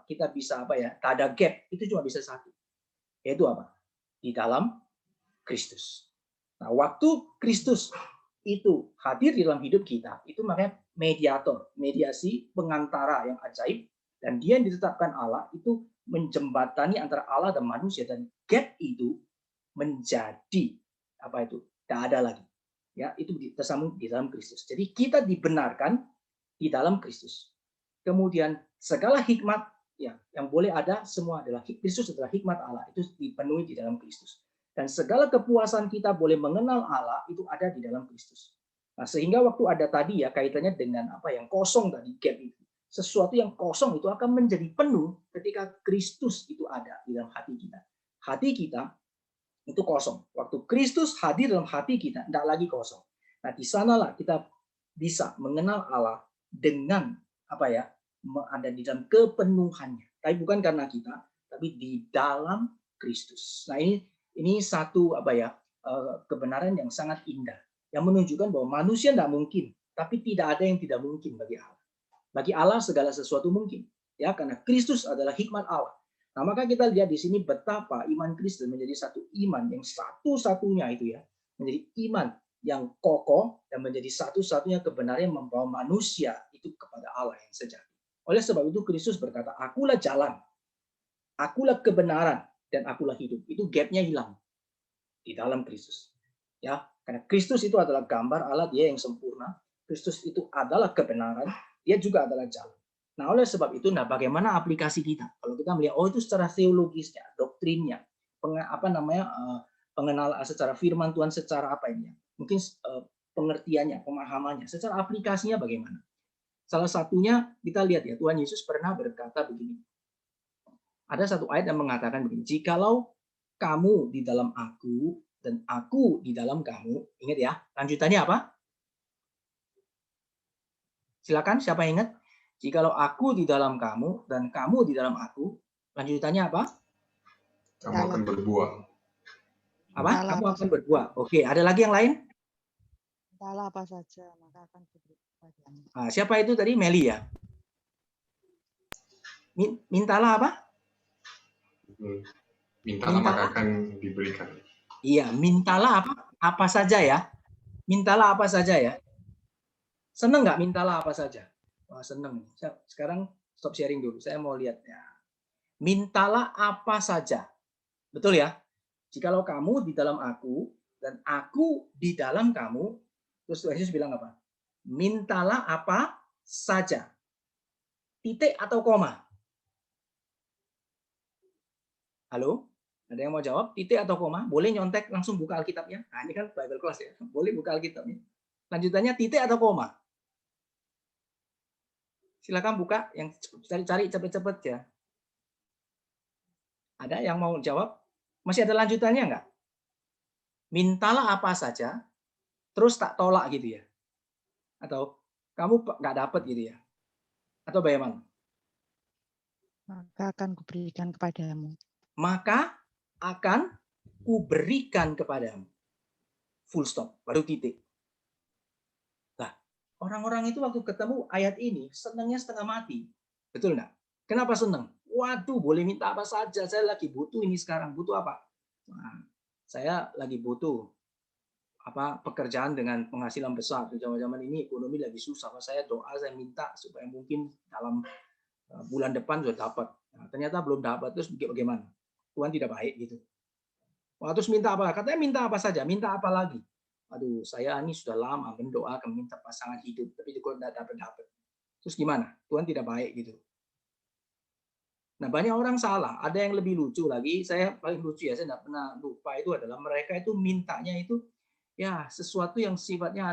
kita bisa tak ada gap, itu cuma bisa satu, yaitu apa? Di dalam Kristus. Nah, waktu Kristus itu hadir di dalam hidup kita, itu makanya mediator, mediasi, pengantara yang ajaib, dan dia yang ditetapkan Allah itu menjembatani antara Allah dan manusia, dan gap itu menjadi tidak ada lagi. Ya, itu tersambung di dalam Kristus. Jadi kita dibenarkan di dalam Kristus. Kemudian segala hikmat yang boleh ada semua adalah Kristus, adalah hikmat Allah, itu dipenuhi di dalam Kristus. Dan segala kepuasan kita boleh mengenal Allah itu ada di dalam Kristus. Nah, sehingga waktu ada tadi ya kaitannya dengan yang kosong tadi, gap itu. Sesuatu yang kosong itu akan menjadi penuh ketika Kristus itu ada di dalam hati kita. Hati kita itu kosong. Waktu Kristus hadir dalam hati kita, tidak lagi kosong. Nah, di sanalah kita bisa mengenal Allah dengan ada di dalam kepenuhannya. Tapi bukan karena kita, tapi di dalam Kristus. Nah, ini satu kebenaran yang sangat indah, yang menunjukkan bahwa manusia tidak mungkin, tapi tidak ada yang tidak mungkin bagi Allah. Bagi Allah segala sesuatu mungkin. Ya, karena Kristus adalah hikmat Allah. Nah, maka kita lihat di sini betapa iman Kristen menjadi satu iman yang satu-satunya itu ya, menjadi iman yang kokoh dan menjadi satu-satunya kebenaran yang membawa manusia itu kepada Allah yang sejati. Oleh sebab itu Kristus berkata, akulah jalan, akulah kebenaran, dan akulah hidup. Itu gapnya hilang di dalam Kristus. Ya, karena Kristus itu adalah gambar Allah, dia yang sempurna. Kristus itu adalah kebenaran, dia juga adalah jalan. Nah, oleh sebab itu, bagaimana aplikasi kita? Kalau kita melihat, itu secara teologisnya, doktrinnya, pengenalan secara firman Tuhan, secara apa ini? Mungkin pengertiannya, pemahamannya, secara aplikasinya bagaimana? Salah satunya kita lihat ya, Tuhan Yesus pernah berkata begini. Ada satu ayat yang mengatakan begini, jikalau kamu di dalam aku dan aku di dalam kamu, ingat ya, lanjutannya apa? Silakan, siapa yang ingat? Jikalau aku di dalam kamu dan kamu di dalam aku, lanjutannya apa? Kamu akan berbuah. Apa? Kamu akan berbuah. Oke, ada lagi yang lain? Mintalah apa saja, maka akan diberi kepadamu. Nah, siapa itu tadi? Meli ya? Mintalah apa? Mintalah maka akan diberikan. Iya, mintalah apa? Apa saja ya? Mintalah apa saja ya? Seneng nggak mintalah apa saja? Wah, seneng. Sekarang stop sharing dulu. Saya mau lihat ya. Mintalah apa saja. Betul ya? Jikalau kamu di dalam aku dan aku di dalam kamu, terus Tuhan Yesus bilang apa? Mintalah apa saja. Titik atau koma? Halo? Ada yang mau jawab? Titik atau koma? Boleh nyontek langsung buka Alkitabnya. Nah, ini kan Bible class ya. Boleh buka Alkitabnya. Lanjutannya titik atau koma? Silakan buka, yang cari cepet-cepet ya. Ada yang mau jawab? Masih ada lanjutannya enggak? Mintalah apa saja, terus tak tolak gitu ya? Atau kamu nggak dapat gitu ya? Atau bagaimana? Maka akan kuberikan kepadamu. Maka akan kuberikan kepadamu. Full stop, baru titik. Nah, orang-orang itu waktu ketemu ayat ini, senangnya setengah mati. Betul nggak? Kenapa senang? Waduh, boleh minta apa saja. Saya lagi butuh ini sekarang. Butuh apa? Nah, saya lagi butuh pekerjaan dengan penghasilan besar. Di zaman-zaman ini ekonomi lagi susah. Saya doa, saya minta supaya mungkin dalam bulan depan sudah dapat. Nah, ternyata belum dapat. Terus bagaimana? Tuhan tidak baik gitu. Wah, terus minta apa? Katanya minta apa saja. Minta apa lagi? Aduh, saya ini sudah lama berdoa minta pasangan hidup, tapi juga tidak dapat. Terus gimana? Tuhan tidak baik gitu. Nah, banyak orang salah. Ada yang lebih lucu lagi. Saya paling lucu ya, saya tidak pernah lupa itu adalah mereka itu mintanya itu ya sesuatu yang sifatnya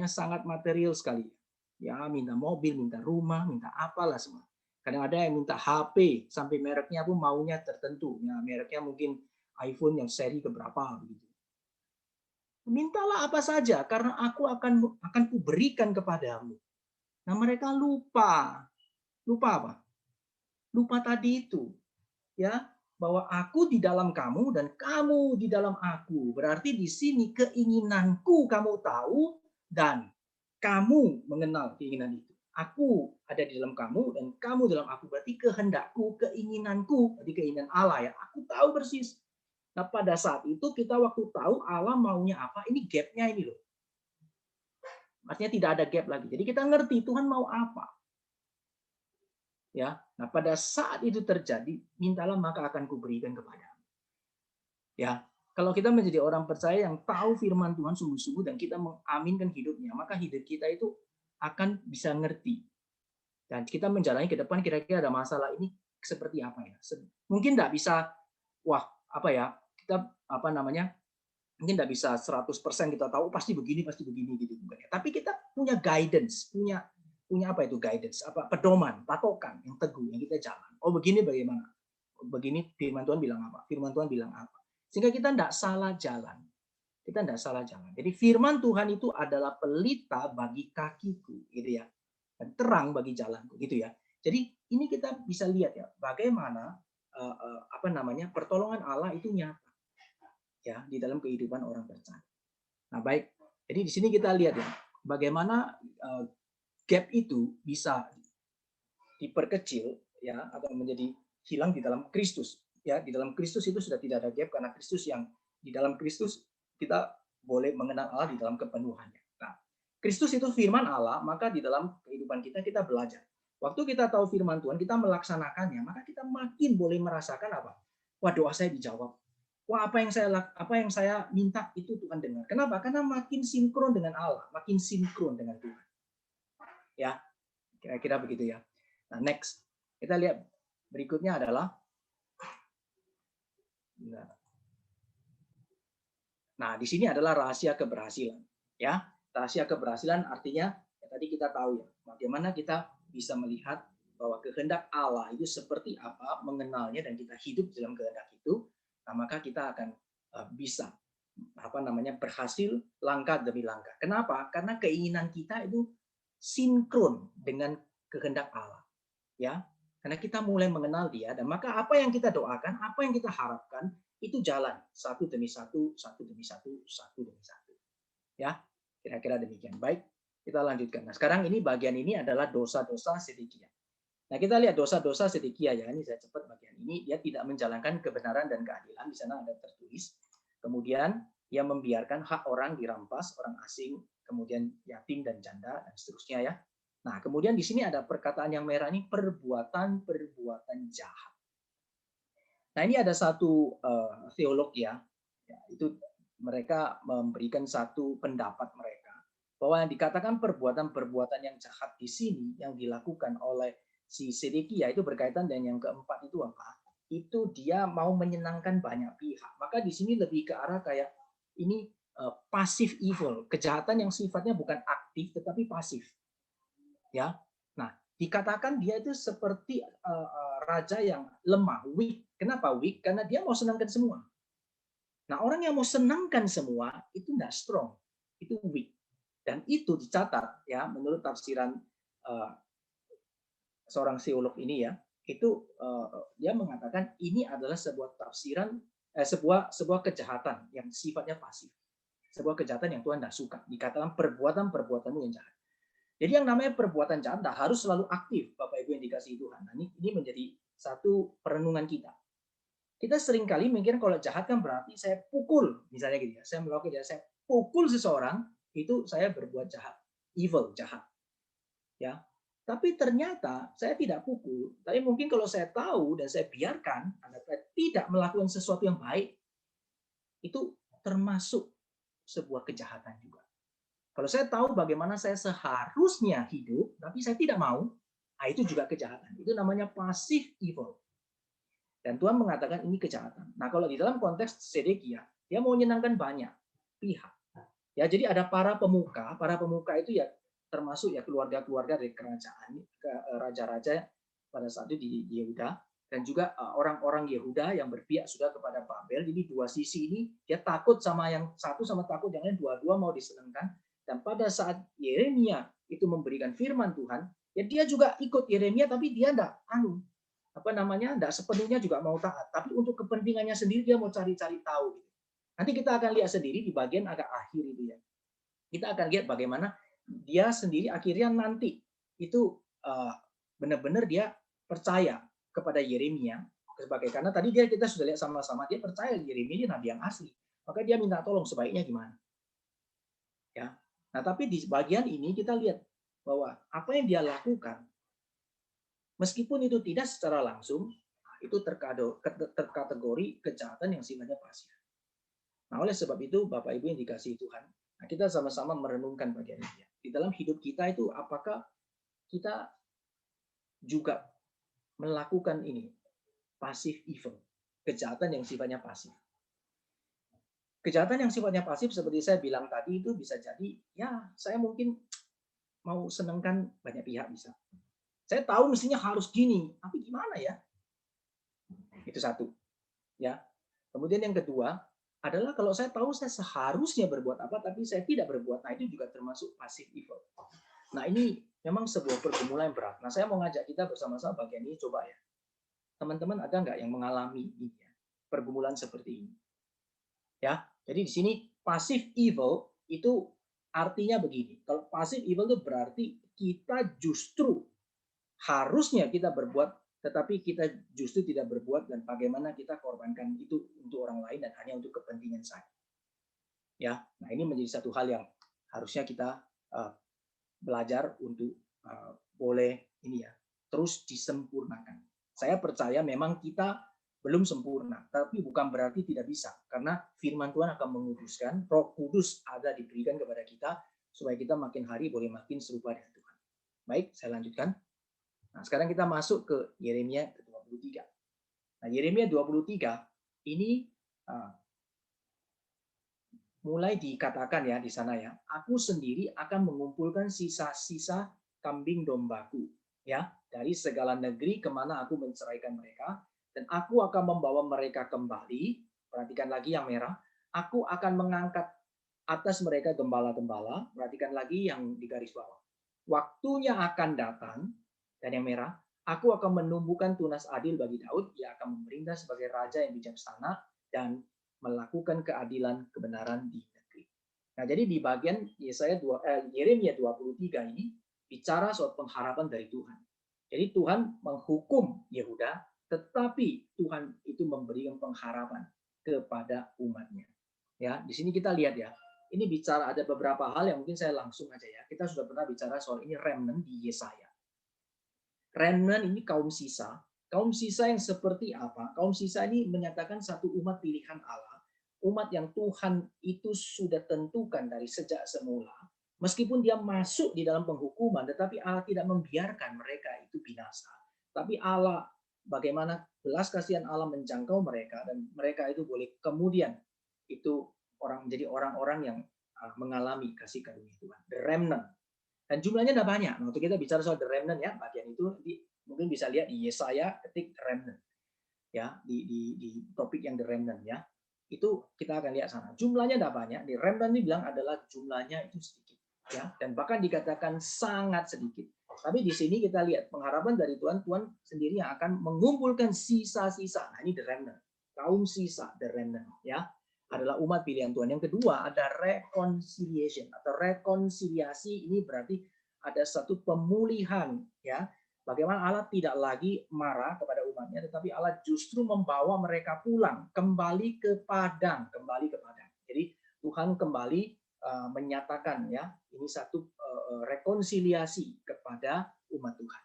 sangat material sekali. Ya, minta mobil, minta rumah, minta apalah semua. Kadang ada yang minta HP sampai mereknya pun maunya tertentu. Ya, mereknya mungkin iPhone yang seri keberapa begitu. Mintalah apa saja karena aku akan kuberikan kepadamu. Nah, mereka lupa. Lupa apa? Lupa tadi itu. Ya, bahwa aku di dalam kamu dan kamu di dalam aku. Berarti di sini keinginanku kamu tahu dan kamu mengenal keinginan itu. Aku ada di dalam kamu dan kamu dalam aku. Berarti kehendakku, keinginanku, berarti keinginan Allah ya. Aku tahu persis. Nah, pada saat itu kita waktu tahu Allah maunya apa, ini gapnya ini loh. Artinya tidak ada gap lagi. Jadi kita ngerti Tuhan mau apa. Ya, nah pada saat itu terjadi, mintalah maka akan kuberikan kepadamu. Ya, kalau kita menjadi orang percaya yang tahu firman Tuhan sungguh-sungguh dan kita mengaminkan hidupnya, maka hidup kita itu akan bisa ngerti. Dan kita menjalani ke depan kira-kira ada masalah ini seperti apa ya? Mungkin tidak bisa, kita mungkin tidak bisa 100% kita tahu pasti begini gitu. Tapi kita punya guidance, punya guidance, pedoman, patokan yang teguh yang kita jalan. Oh begini bagaimana? Begini firman Tuhan bilang apa? Firman Tuhan bilang apa? Sehingga kita tidak salah jalan. Kita tidak salah jalan. Jadi firman Tuhan itu adalah pelita bagi kakiku, gitu ya. Dan terang bagi jalanku, gitu ya. Jadi ini kita bisa lihat ya, bagaimana pertolongan Allah itu nyata ya di dalam kehidupan orang percaya. Nah, baik. Jadi di sini kita lihat ya, bagaimana gap itu bisa diperkecil ya atau menjadi hilang di dalam Kristus. Ya, di dalam Kristus itu sudah tidak ada gap karena Kristus yang di dalam Kristus kita boleh mengenal Allah di dalam kepenuhannya. Nah, Kristus itu firman Allah, maka di dalam kehidupan kita belajar. Waktu kita tahu firman Tuhan, kita melaksanakannya, maka kita makin boleh merasakan apa? Wah, doa saya dijawab. Wah, apa yang saya minta itu Tuhan dengar. Kenapa? Karena makin sinkron dengan Allah, makin sinkron dengan Tuhan. Ya, kira-kira begitu ya. Nah, next. Kita lihat berikutnya adalah nah, di sini adalah rahasia keberhasilan. Ya, rahasia keberhasilan artinya ya, tadi kita tahu ya, bagaimana kita bisa melihat bahwa kehendak Allah itu seperti apa, mengenalnya dan kita hidup dalam kehendak itu. Nah, maka kita akan bisa berhasil langkah demi langkah. Kenapa? Karena keinginan kita itu sinkron dengan kehendak Allah. Ya, karena kita mulai mengenal Dia dan maka apa yang kita doakan, apa yang kita harapkan itu jalan satu demi satu, satu demi satu, satu demi satu. Ya, kira-kira demikian. Baik, kita lanjutkan. Nah, sekarang ini bagian ini adalah dosa-dosa Sedekia. Nah, kita lihat dosa-dosa Sedekia ya. Ini saya cepat bagian ini. Dia tidak menjalankan kebenaran dan keadilan. Di sana ada tertulis. Kemudian dia membiarkan hak orang dirampas, orang asing, kemudian yatim dan janda dan seterusnya ya. Nah, kemudian di sini ada perkataan yang merah ini perbuatan-perbuatan jahat. Nah, ini ada satu teolog ya, itu mereka memberikan satu pendapat mereka bahwa yang dikatakan perbuatan-perbuatan yang jahat di sini yang dilakukan oleh si Sedekia itu berkaitan dengan yang keempat itu apa? Itu dia mau menyenangkan banyak pihak. Maka di sini lebih ke arah kayak ini passive evil, kejahatan yang sifatnya bukan aktif tetapi pasif. Ya. Nah, dikatakan dia itu seperti raja yang lemah, weak. Kenapa weak? Karena dia mau senangkan semua. Nah, orang yang mau senangkan semua itu enggak strong, itu weak. Dan itu dicatat ya menurut tafsiran seorang teolog ini ya, itu dia mengatakan ini adalah sebuah tafsiran sebuah kejahatan yang sifatnya pasif. Sebuah kejahatan yang Tuhan tidak suka. Dikatakan perbuatan-perbuatanmu yang jahat. Jadi yang namanya perbuatan jahat harus selalu aktif, Bapak Ibu yang dikasihi Tuhan. Nah, ini menjadi satu perenungan kita. Kita seringkali mikir kalau jahat kan berarti saya pukul, misalnya gitu ya. Saya melakukan saya pukul seseorang, itu saya berbuat jahat, evil, jahat. Ya. Tapi ternyata saya tidak pukul, tapi mungkin kalau saya tahu dan saya biarkan Anda tidak melakukan sesuatu yang baik, itu termasuk sebuah kejahatan juga. Kalau saya tahu bagaimana saya seharusnya hidup, tapi saya tidak mau, itu juga kejahatan. Itu namanya passive evil. Dan Tuhan mengatakan ini kejahatan. Nah, kalau di dalam konteks Sedekia, dia mau menyenangkan banyak pihak. Ya, jadi ada para pemuka itu ya termasuk ya keluarga-keluarga dari kerajaan, raja-raja pada saat itu di Yehuda, dan juga orang-orang Yehuda yang berpihak sudah kepada Babel. Jadi dua sisi ini dia takut sama yang satu sama takut yang lain, dua-dua mau disenangkan. Dan pada saat Yeremia itu memberikan firman Tuhan, ya dia juga ikut Yeremia, tapi dia enggak enggak sepenuhnya juga mau taat, tapi untuk kepentingannya sendiri dia mau cari-cari tahu. Nanti kita akan lihat sendiri di bagian agak akhir itu ya. Kita akan lihat bagaimana dia sendiri akhirnya nanti itu benar-benar dia percaya kepada Yeremia sebagai, karena tadi kita sudah lihat sama-sama dia percaya Yeremia nabi yang asli, maka dia minta tolong sebaiknya gimana ya. Nah, tapi di bagian ini kita lihat bahwa apa yang dia lakukan meskipun itu tidak secara langsung itu terkategori kejahatan yang sifatnya pasif. Nah, oleh sebab itu Bapak Ibu yang dikasihi Tuhan, nah kita sama-sama merenungkan bagian ini. Di dalam hidup kita itu apakah kita juga melakukan ini passive evil, kejahatan yang sifatnya pasif. Kejahatan yang sifatnya pasif seperti saya bilang tadi itu bisa jadi ya saya mungkin mau senangkan banyak pihak bisa. Saya tahu mestinya harus gini, tapi gimana ya? Itu satu. Ya. Kemudian yang kedua adalah kalau saya tahu saya seharusnya berbuat apa tapi saya tidak berbuat, nah itu juga termasuk passive evil. Nah, ini memang sebuah pergumulan yang berat. Nah, saya mau ngajak kita bersama-sama bagian ini coba ya. Teman-teman ada nggak yang mengalami ini ya, pergumulan seperti ini? Ya, jadi di sini passive evil itu artinya begini. Kalau passive evil itu berarti kita justru harusnya kita berbuat, tetapi kita justru tidak berbuat, dan bagaimana kita korbankan itu untuk orang lain dan hanya untuk kepentingan saya. Ya, nah ini menjadi satu hal yang harusnya kita belajar untuk boleh ini ya terus disempurnakan. Saya percaya memang kita belum sempurna, tapi bukan berarti tidak bisa, karena firman Tuhan akan menguduskan, Roh Kudus ada diberikan kepada kita supaya kita makin hari boleh makin serupa dengan Tuhan. Baik, saya lanjutkan. Nah, sekarang kita masuk ke Yeremia 23. Nah, Yeremia 23 ini mulai dikatakan ya di sana ya, aku sendiri akan mengumpulkan sisa-sisa kambing dombaku ya dari segala negeri kemana aku menceraikan mereka, dan aku akan membawa mereka kembali. Perhatikan lagi yang merah, aku akan mengangkat atas mereka gembala-gembala. Perhatikan lagi yang di garis bawah, waktunya akan datang. Dan yang merah, aku akan menumbuhkan tunas adil bagi Daud, ia akan memerintah sebagai raja yang bijaksana dan melakukan keadilan kebenaran di negeri. Nah, jadi di bagian Yeremia 23 ini bicara soal pengharapan dari Tuhan. Jadi Tuhan menghukum Yehuda, tetapi Tuhan itu memberikan pengharapan kepada umatnya. Ya, di sini kita lihat ya. Ini bicara ada beberapa hal yang mungkin saya langsung aja ya. Kita sudah pernah bicara soal ini remnant di Yesaya. Remnant ini kaum sisa. Kaum sisa yang seperti apa? Kaum sisa ini menyatakan satu umat pilihan Allah. Umat yang Tuhan itu sudah tentukan dari sejak semula. Meskipun dia masuk di dalam penghukuman, tetapi Allah tidak membiarkan mereka itu binasa. Tapi Allah, bagaimana belas kasihan Allah menjangkau mereka, dan mereka itu boleh kemudian itu menjadi orang-orang yang mengalami kasih karunia Tuhan. The remnant. Dan jumlahnya tidak banyak. Nah, untuk kita bicara soal the remnant ya, bagian itu mungkin bisa lihat di Yesaya ketik remnant. Ya, di topik yang the remnant ya. Itu kita akan lihat sana. Jumlahnya tidak banyak. Di remnant ini bilang adalah jumlahnya itu sedikit ya, dan bahkan dikatakan sangat sedikit. Tapi di sini kita lihat pengharapan dari Tuhan, Tuhan sendiri yang akan mengumpulkan sisa-sisa. Nah, ini the remnant. Kaum sisa the remnant ya. Adalah umat pilihan Tuhan. Yang kedua ada reconciliation atau rekonsiliasi. Ini berarti ada satu pemulihan ya. Bagaimana Allah tidak lagi marah kepada umatnya, tetapi Allah justru membawa mereka pulang kembali ke padang, Jadi Tuhan kembali menyatakan ya, ini satu rekonsiliasi kepada umat Tuhan.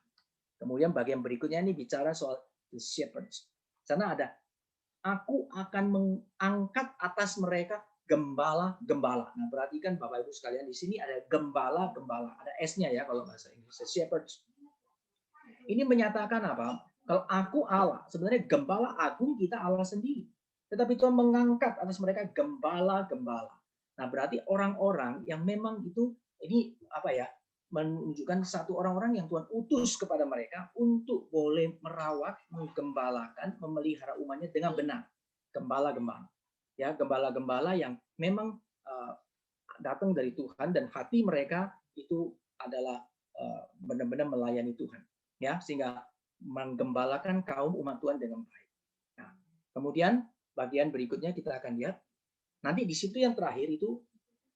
Kemudian bagian berikutnya ini bicara soal the shepherds. Sana ada aku akan mengangkat atas mereka gembala-gembala. Nah, perhatikan Bapak Ibu sekalian, di sini ada gembala-gembala. Ada S-nya ya kalau bahasa Inggris. Shepherds. Ini menyatakan apa? Kalau aku Allah, sebenarnya gembala agung kita Allah sendiri. Tetapi Tuhan mengangkat atas mereka gembala-gembala. Nah, berarti orang-orang yang memang itu, ini apa ya, menunjukkan satu orang-orang yang Tuhan utus kepada mereka untuk boleh merawat, menggembalakan, memelihara umatnya dengan benar. Gembala-gembala. Ya, gembala-gembala yang memang datang dari Tuhan, dan hati mereka itu adalah benar-benar melayani Tuhan. Ya, sehingga menggembalakan kaum umat Tuhan dengan baik. Nah, kemudian bagian berikutnya kita akan lihat. Nanti di situ yang terakhir itu,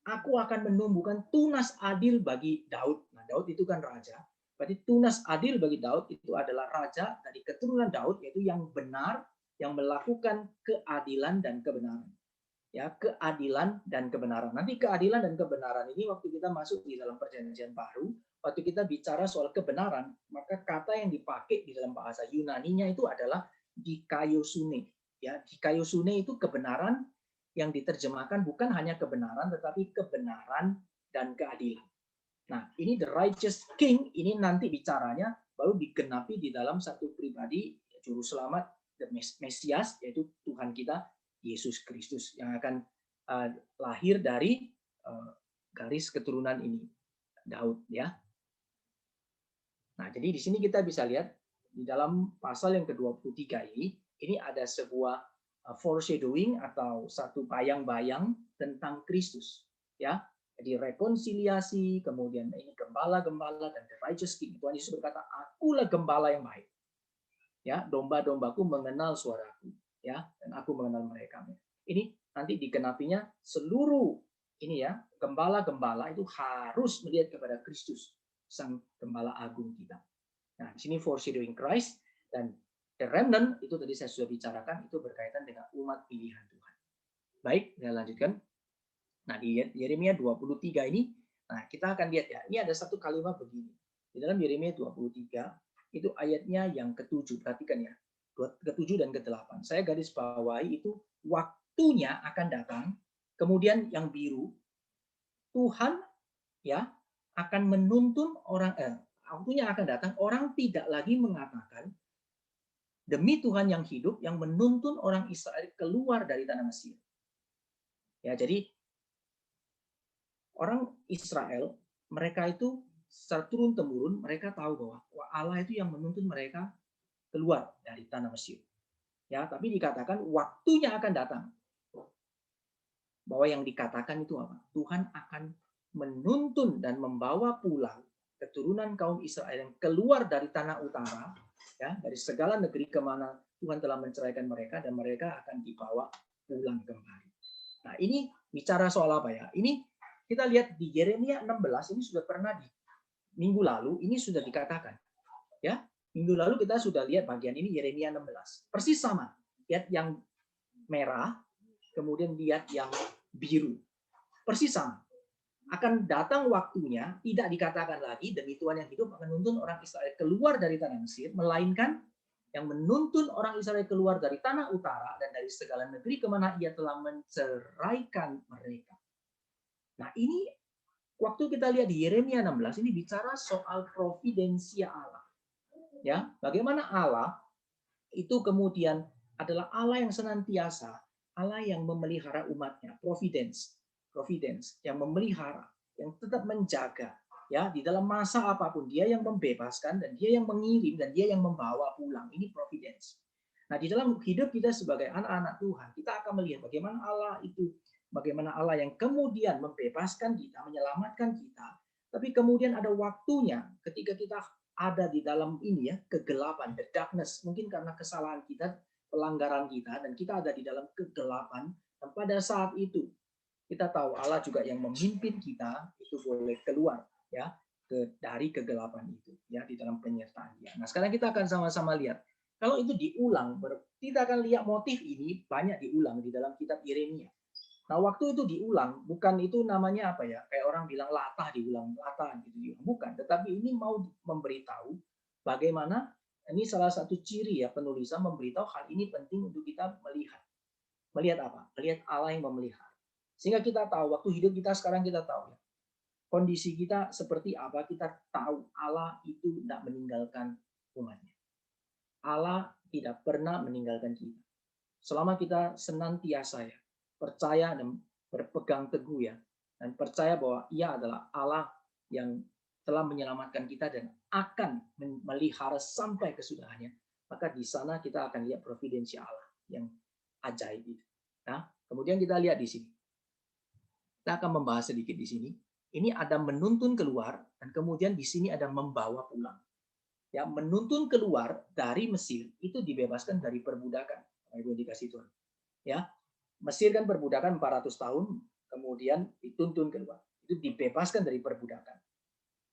aku akan menumbuhkan tunas adil bagi Daud. Nah, Daud itu kan raja. Berarti tunas adil bagi Daud itu adalah raja dari keturunan Daud, yaitu yang benar, yang melakukan keadilan dan kebenaran. Ya, keadilan dan kebenaran. Nanti keadilan dan kebenaran ini waktu kita masuk di dalam Perjanjian Baru, waktu kita bicara soal kebenaran, maka kata yang dipakai di dalam bahasa Yunaninya itu adalah dikaiosune. Ya, dikaiosune itu kebenaran yang diterjemahkan bukan hanya kebenaran, tetapi kebenaran dan keadilan. Nah, ini the righteous king, ini nanti bicaranya baru digenapi di dalam satu pribadi, juru selamat, the Mesias, yaitu Tuhan kita, Yesus Kristus, yang akan lahir dari garis keturunan ini, Daud. Ya. Nah, jadi di sini kita bisa lihat, di dalam pasal yang ke-23 ini ada sebuah foreshadowing atau satu bayang-bayang tentang Kristus, ya. Jadi rekonsiliasi, kemudian ini gembala-gembala dan the righteous king. Tuhan Yesus berkata, akulah gembala yang baik. Ya, domba-dombaku mengenal suaraku, ya, dan aku mengenal mereka. Ini nanti dikenapinya seluruh ini ya, gembala-gembala itu harus melihat kepada Kristus, sang gembala agung kita. Nah, di sini foreshadowing Christ, dan the remnant itu tadi saya sudah bicarakan, itu berkaitan dengan umat pilihan Tuhan. Baik, saya lanjutkan. Nah, di Yeremia 23 ini, nah kita akan lihat ya, ini ada satu kalimat begini. Di dalam Yeremia 23, itu ayatnya yang ke-7, perhatikan ya. Ke-7 dan ke-8. Saya garis bawahi itu waktunya akan datang, kemudian yang biru, Tuhan ya akan menuntun orang, waktunya akan datang, orang tidak lagi mengatakan, demi Tuhan yang hidup, yang menuntun orang Israel keluar dari tanah Mesir. Ya, jadi orang Israel, mereka itu secara turun-temurun, mereka tahu bahwa Allah itu yang menuntun mereka keluar dari tanah Mesir. Ya, tapi dikatakan waktunya akan datang. Bahwa yang dikatakan itu apa? Tuhan akan menuntun dan membawa pulang keturunan kaum Israel yang keluar dari tanah utara, ya, dari segala negeri kemana Tuhan telah menceraikan mereka, dan mereka akan dibawa pulang kembali. Nah, ini bicara soal apa ya? Ini kita lihat di Yeremia 16, ini sudah pernah di minggu lalu ini sudah dikatakan. Ya, minggu lalu kita sudah lihat bagian ini Yeremia 16. Persis sama. Lihat yang merah, kemudian lihat yang biru. Persis sama. Akan datang waktunya, tidak dikatakan lagi demi Tuhan yang hidup akan menuntun orang Israel keluar dari tanah Mesir, melainkan yang menuntun orang Israel keluar dari tanah utara dan dari segala negeri kemana ia telah menceraikan mereka. Nah, ini waktu kita lihat di Yeremia 16 ini bicara soal providensia Allah. Ya, bagaimana Allah itu kemudian adalah Allah yang senantiasa, Allah yang memelihara umatnya, providence yang memelihara, yang tetap menjaga, ya, di dalam masa apapun dia yang membebaskan dan dia yang mengirim dan dia yang membawa pulang. Ini providence. Nah, di dalam hidup kita sebagai anak-anak Tuhan, kita akan melihat bagaimana Allah itu, bagaimana Allah yang kemudian membebaskan kita, menyelamatkan kita, tapi kemudian ada waktunya ketika kita ada di dalam ini ya, kegelapan, the darkness, mungkin karena kesalahan kita, pelanggaran kita, dan kita ada di dalam kegelapan, dan pada saat itu kita tahu Allah juga yang memimpin kita itu boleh keluar ya dari kegelapan itu ya di dalam penyertaan Dia. Nah, sekarang kita akan sama-sama lihat. Kalau itu diulang, kita akan lihat motif ini banyak diulang di dalam kitab Yeremia. Nah, waktu itu diulang, bukan itu namanya apa ya? Kayak orang bilang latah diulang, latah gitu. Bukan, tetapi ini mau memberitahu bagaimana ini salah satu ciri ya penulisan memberitahu hal ini penting untuk kita melihat. Melihat apa? Melihat Allah yang memelihara. Sehingga kita tahu, waktu hidup kita sekarang kita tahu. Kondisi kita seperti apa, kita tahu Allah itu tidak meninggalkan umatnya. Allah tidak pernah meninggalkan kita. Selama kita senantiasa ya, percaya dan berpegang teguh ya, dan percaya bahwa Ia adalah Allah yang telah menyelamatkan kita dan akan memelihara sampai kesudahannya, maka di sana kita akan lihat providensi Allah yang ajaib itu. Nah, kemudian kita lihat di sini. Kita akan membahas sedikit di sini. Ini ada menuntun keluar dan kemudian di sini ada membawa pulang. Ya, menuntun keluar dari Mesir itu dibebaskan dari perbudakan. Ibu dikasih Tuhan. Ya, Mesir kan perbudakan 400 tahun, kemudian dituntun keluar. Itu dibebaskan dari perbudakan.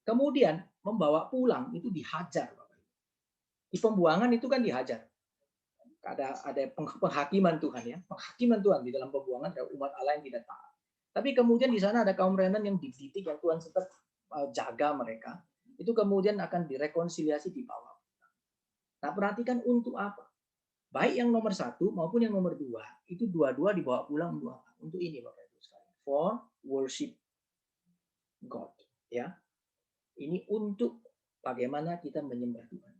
Kemudian membawa pulang itu dihajar, Bapak. Di pembuangan itu kan dihajar. Ada penghakiman Tuhan ya, penghakiman Tuhan di dalam pembuangan ada umat Allah yang tidak taat. Tapi kemudian di sana ada kaum remnant yang dididik, yang Tuhan tetap jaga mereka. Itu kemudian akan direkonsiliasi di bawah. Nah, perhatikan untuk apa? Baik yang nomor 1 maupun yang nomor 2, itu dua-dua dibawa pulang untuk ini, Bapak Ibu sekalian. For worship God. Ya, ini untuk bagaimana kita menyembah Tuhan.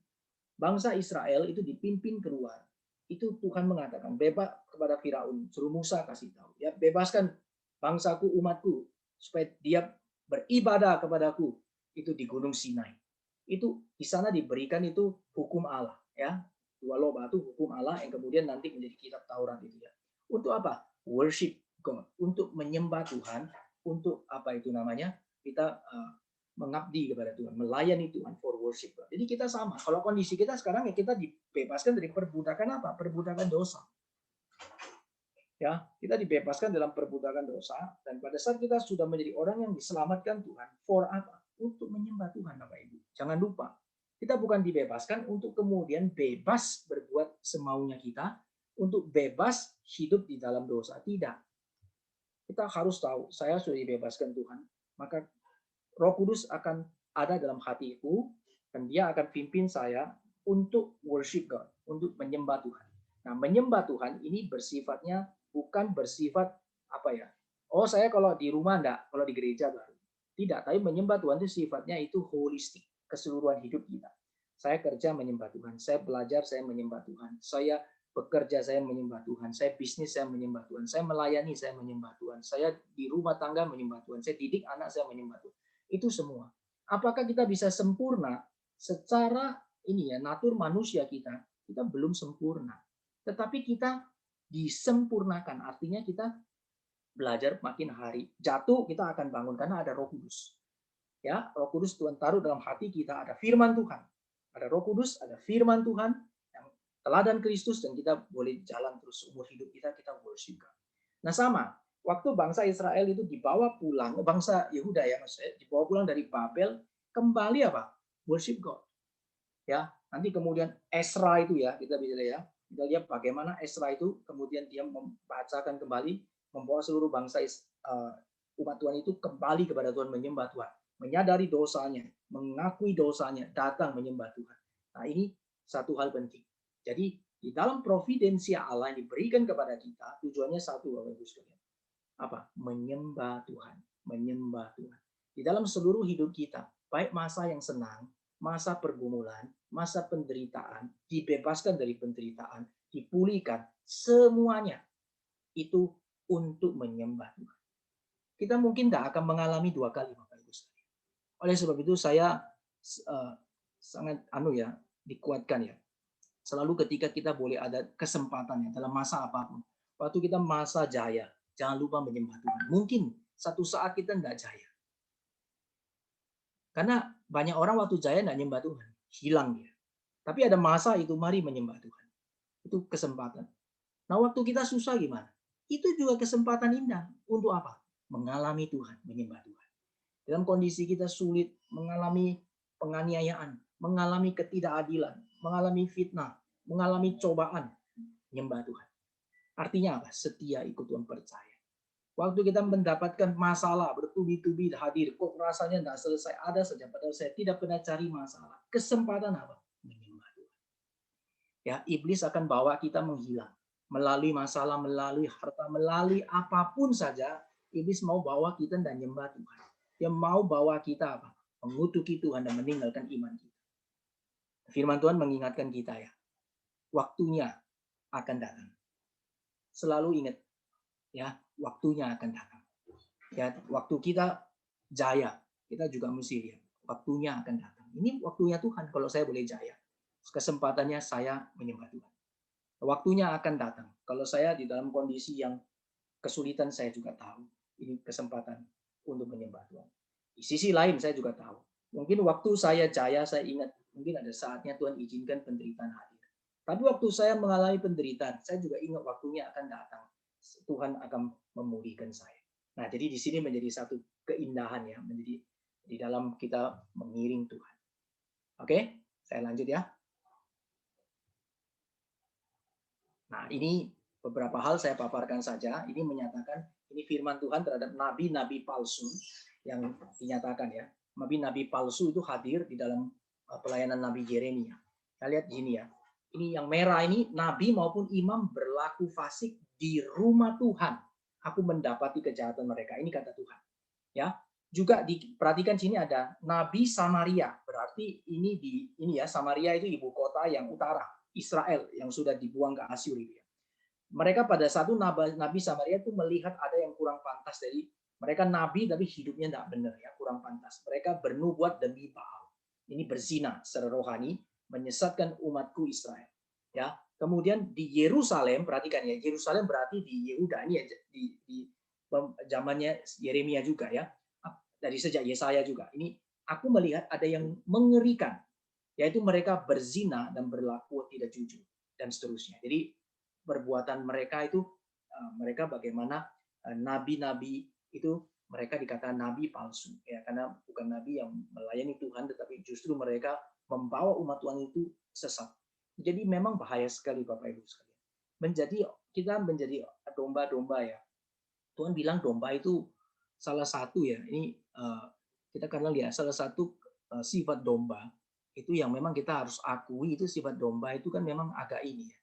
Bangsa Israel itu dipimpin keluar. Itu Tuhan mengatakan, bebas kepada Firaun, suruh Musa kasih tahu. Ya, bebaskan bangsaku, umatku, supaya dia beribadah kepadaku, itu di Gunung Sinai. Itu di sana diberikan itu hukum Allah, ya. 2 loh batu hukum Allah yang kemudian nanti menjadi kitab Taurat itu ya. Untuk apa? Worship God, untuk menyembah Tuhan, untuk apa itu namanya? Kita mengabdi kepada Tuhan, melayani Tuhan, for worship God. Jadi kita sama. Kalau kondisi kita sekarang ya kita dibebaskan dari perbudakan apa? Perbudakan dosa. Ya, kita dibebaskan dalam perbudakan dosa, dan pada saat kita sudah menjadi orang yang diselamatkan Tuhan, for apa? Untuk menyembah Tuhan, Bapak Ibu. Jangan lupa, Kita bukan dibebaskan untuk kemudian bebas berbuat semaunya kita, untuk bebas hidup di dalam dosa. Tidak. Kita harus tahu, saya sudah dibebaskan Tuhan, maka Roh Kudus akan ada dalam hatiku, dan dia akan pimpin saya untuk worship God, untuk menyembah Tuhan. Nah, menyembah Tuhan ini bersifatnya bukan bersifat apa ya? Oh, saya kalau di rumah enggak, kalau di gereja baru. Tidak, tapi menyembah Tuhan itu sifatnya itu holistik, keseluruhan hidup kita. Saya kerja menyembah Tuhan, saya belajar saya menyembah Tuhan, saya bekerja saya menyembah Tuhan, saya bisnis saya menyembah Tuhan, saya melayani saya menyembah Tuhan, saya di rumah tangga menyembah Tuhan, saya didik anak saya menyembah Tuhan. Itu semua. Apakah kita bisa sempurna secara ini ya, natur manusia kita belum sempurna. Tetapi kita disempurnakan, artinya kita belajar makin hari. Jatuh kita akan bangun karena ada Roh Kudus. Ya, Roh Kudus Tuhan taruh dalam hati kita, ada firman Tuhan. Ada Roh Kudus, ada firman Tuhan yang teladan Kristus, dan kita boleh jalan terus umur hidup kita worship God. Nah, sama, waktu bangsa Israel itu dibawa pulang, bangsa Yehuda ya maksudnya, dibawa pulang dari Babel, kembali apa? Worship God. Ya, nanti kemudian Ezra itu ya, kita bisa lihat ya. Kita lihat bagaimana Ezra itu kemudian dia membacakan kembali, membawa seluruh bangsa umat Tuhan itu kembali kepada Tuhan, menyembah Tuhan, menyadari dosanya, mengakui dosanya, datang menyembah Tuhan. Nah, ini satu hal penting. Jadi di dalam providensia Allah yang diberikan kepada kita, tujuannya satu, Bapak Ibu sekalian. Apa? Menyembah Tuhan, menyembah Tuhan. Di dalam seluruh hidup kita, baik masa yang senang, masa pergumulan, masa penderitaan, dibebaskan dari penderitaan, dipulihkan, semuanya itu untuk menyembah Tuhan. Kita mungkin tidak akan mengalami dua kali, Bapak Ibu sekalian. Oleh sebab itu saya sangat dikuatkan ya. Selalu ketika kita boleh ada kesempatan ya dalam masa apapun. Waktu kita masa jaya, jangan lupa menyembah Tuhan. Mungkin satu saat kita tidak jaya. Karena banyak orang waktu jaya tidak menyembah Tuhan, hilang dia. Tapi ada masa itu mari menyembah Tuhan. Itu kesempatan. Nah, waktu kita susah gimana? Itu juga kesempatan indah. Untuk apa? Mengalami Tuhan, menyembah Tuhan. Dalam kondisi kita sulit, mengalami penganiayaan, mengalami ketidakadilan, mengalami fitnah, mengalami cobaan, menyembah Tuhan. Artinya apa? Setia ikut Tuhan, percaya. Waktu kita mendapatkan masalah, bertubi-tubi hadir, kok rasanya tidak selesai, ada saja, padahal saya tidak pernah cari masalah. Kesempatan apa? Menyembah Tuhan. Ya, iblis akan bawa kita menghilang. Melalui masalah, melalui harta, melalui apapun saja, iblis mau bawa kita dan menyembah Tuhan. Dia mau bawa kita apa? Mengutuki Tuhan dan meninggalkan iman kita. Firman Tuhan mengingatkan kita ya, waktunya akan datang. Selalu ingat, ya, waktunya akan datang. Ya, waktu kita jaya, kita juga mesti lihat, waktunya akan datang. Ini waktunya Tuhan. Kalau saya boleh jaya, kesempatannya saya menyembah Tuhan. Waktunya akan datang. Kalau saya di dalam kondisi yang kesulitan, saya juga tahu ini kesempatan untuk menyembah Tuhan. Di sisi lain saya juga tahu, mungkin waktu saya jaya, saya ingat mungkin ada saatnya Tuhan izinkan penderitaan hadir. Tapi waktu saya mengalami penderitaan, saya juga ingat waktunya akan datang. Tuhan akan memulihkan saya. Nah, jadi di sini menjadi satu keindahan ya, menjadi di dalam kita mengiring Tuhan. Oke, saya lanjut ya. Nah, ini beberapa hal saya paparkan saja. Ini menyatakan, ini firman Tuhan terhadap nabi-nabi palsu yang dinyatakan ya. Nabi-nabi palsu itu hadir di dalam pelayanan Nabi Yeremia. Kita lihat di sini ya. Ini yang merah ini, nabi maupun imam berlaku fasik di rumah Tuhan. Aku mendapati kejahatan mereka. Ini kata Tuhan. Ya. Juga diperhatikan sini ada nabi Samaria. Berarti ini ya, Samaria itu ibu kota yang utara. Israel yang sudah dibuang ke Asyur itu ya. Mereka pada satu nabi Samaria itu melihat ada yang kurang pantas dari mereka, nabi tapi hidupnya tidak benar ya, kurang pantas. Mereka bernubuat demi Baal. Ini berzina secara rohani, menyesatkan umatku Israel. Ya. Kemudian di Yerusalem, perhatikan ya, Yerusalem berarti di Yehuda ini ya, di zamannya Yeremia juga ya. Dari sejak Yesaya juga. Ini aku melihat ada yang mengerikan, yaitu mereka berzina dan berlaku tidak jujur dan seterusnya. Jadi perbuatan mereka itu mereka bagaimana nabi-nabi itu mereka dikatakan nabi palsu, ya, karena bukan nabi yang melayani Tuhan, tetapi justru mereka membawa umat Tuhan itu sesat. Jadi memang bahaya sekali Bapak Ibu sekalian. Kita menjadi domba-domba ya. Tuhan bilang domba itu salah satu ya. Ini kita kadang lihat salah satu sifat domba itu yang memang kita harus akui, itu sifat domba itu kan memang agak ini ya,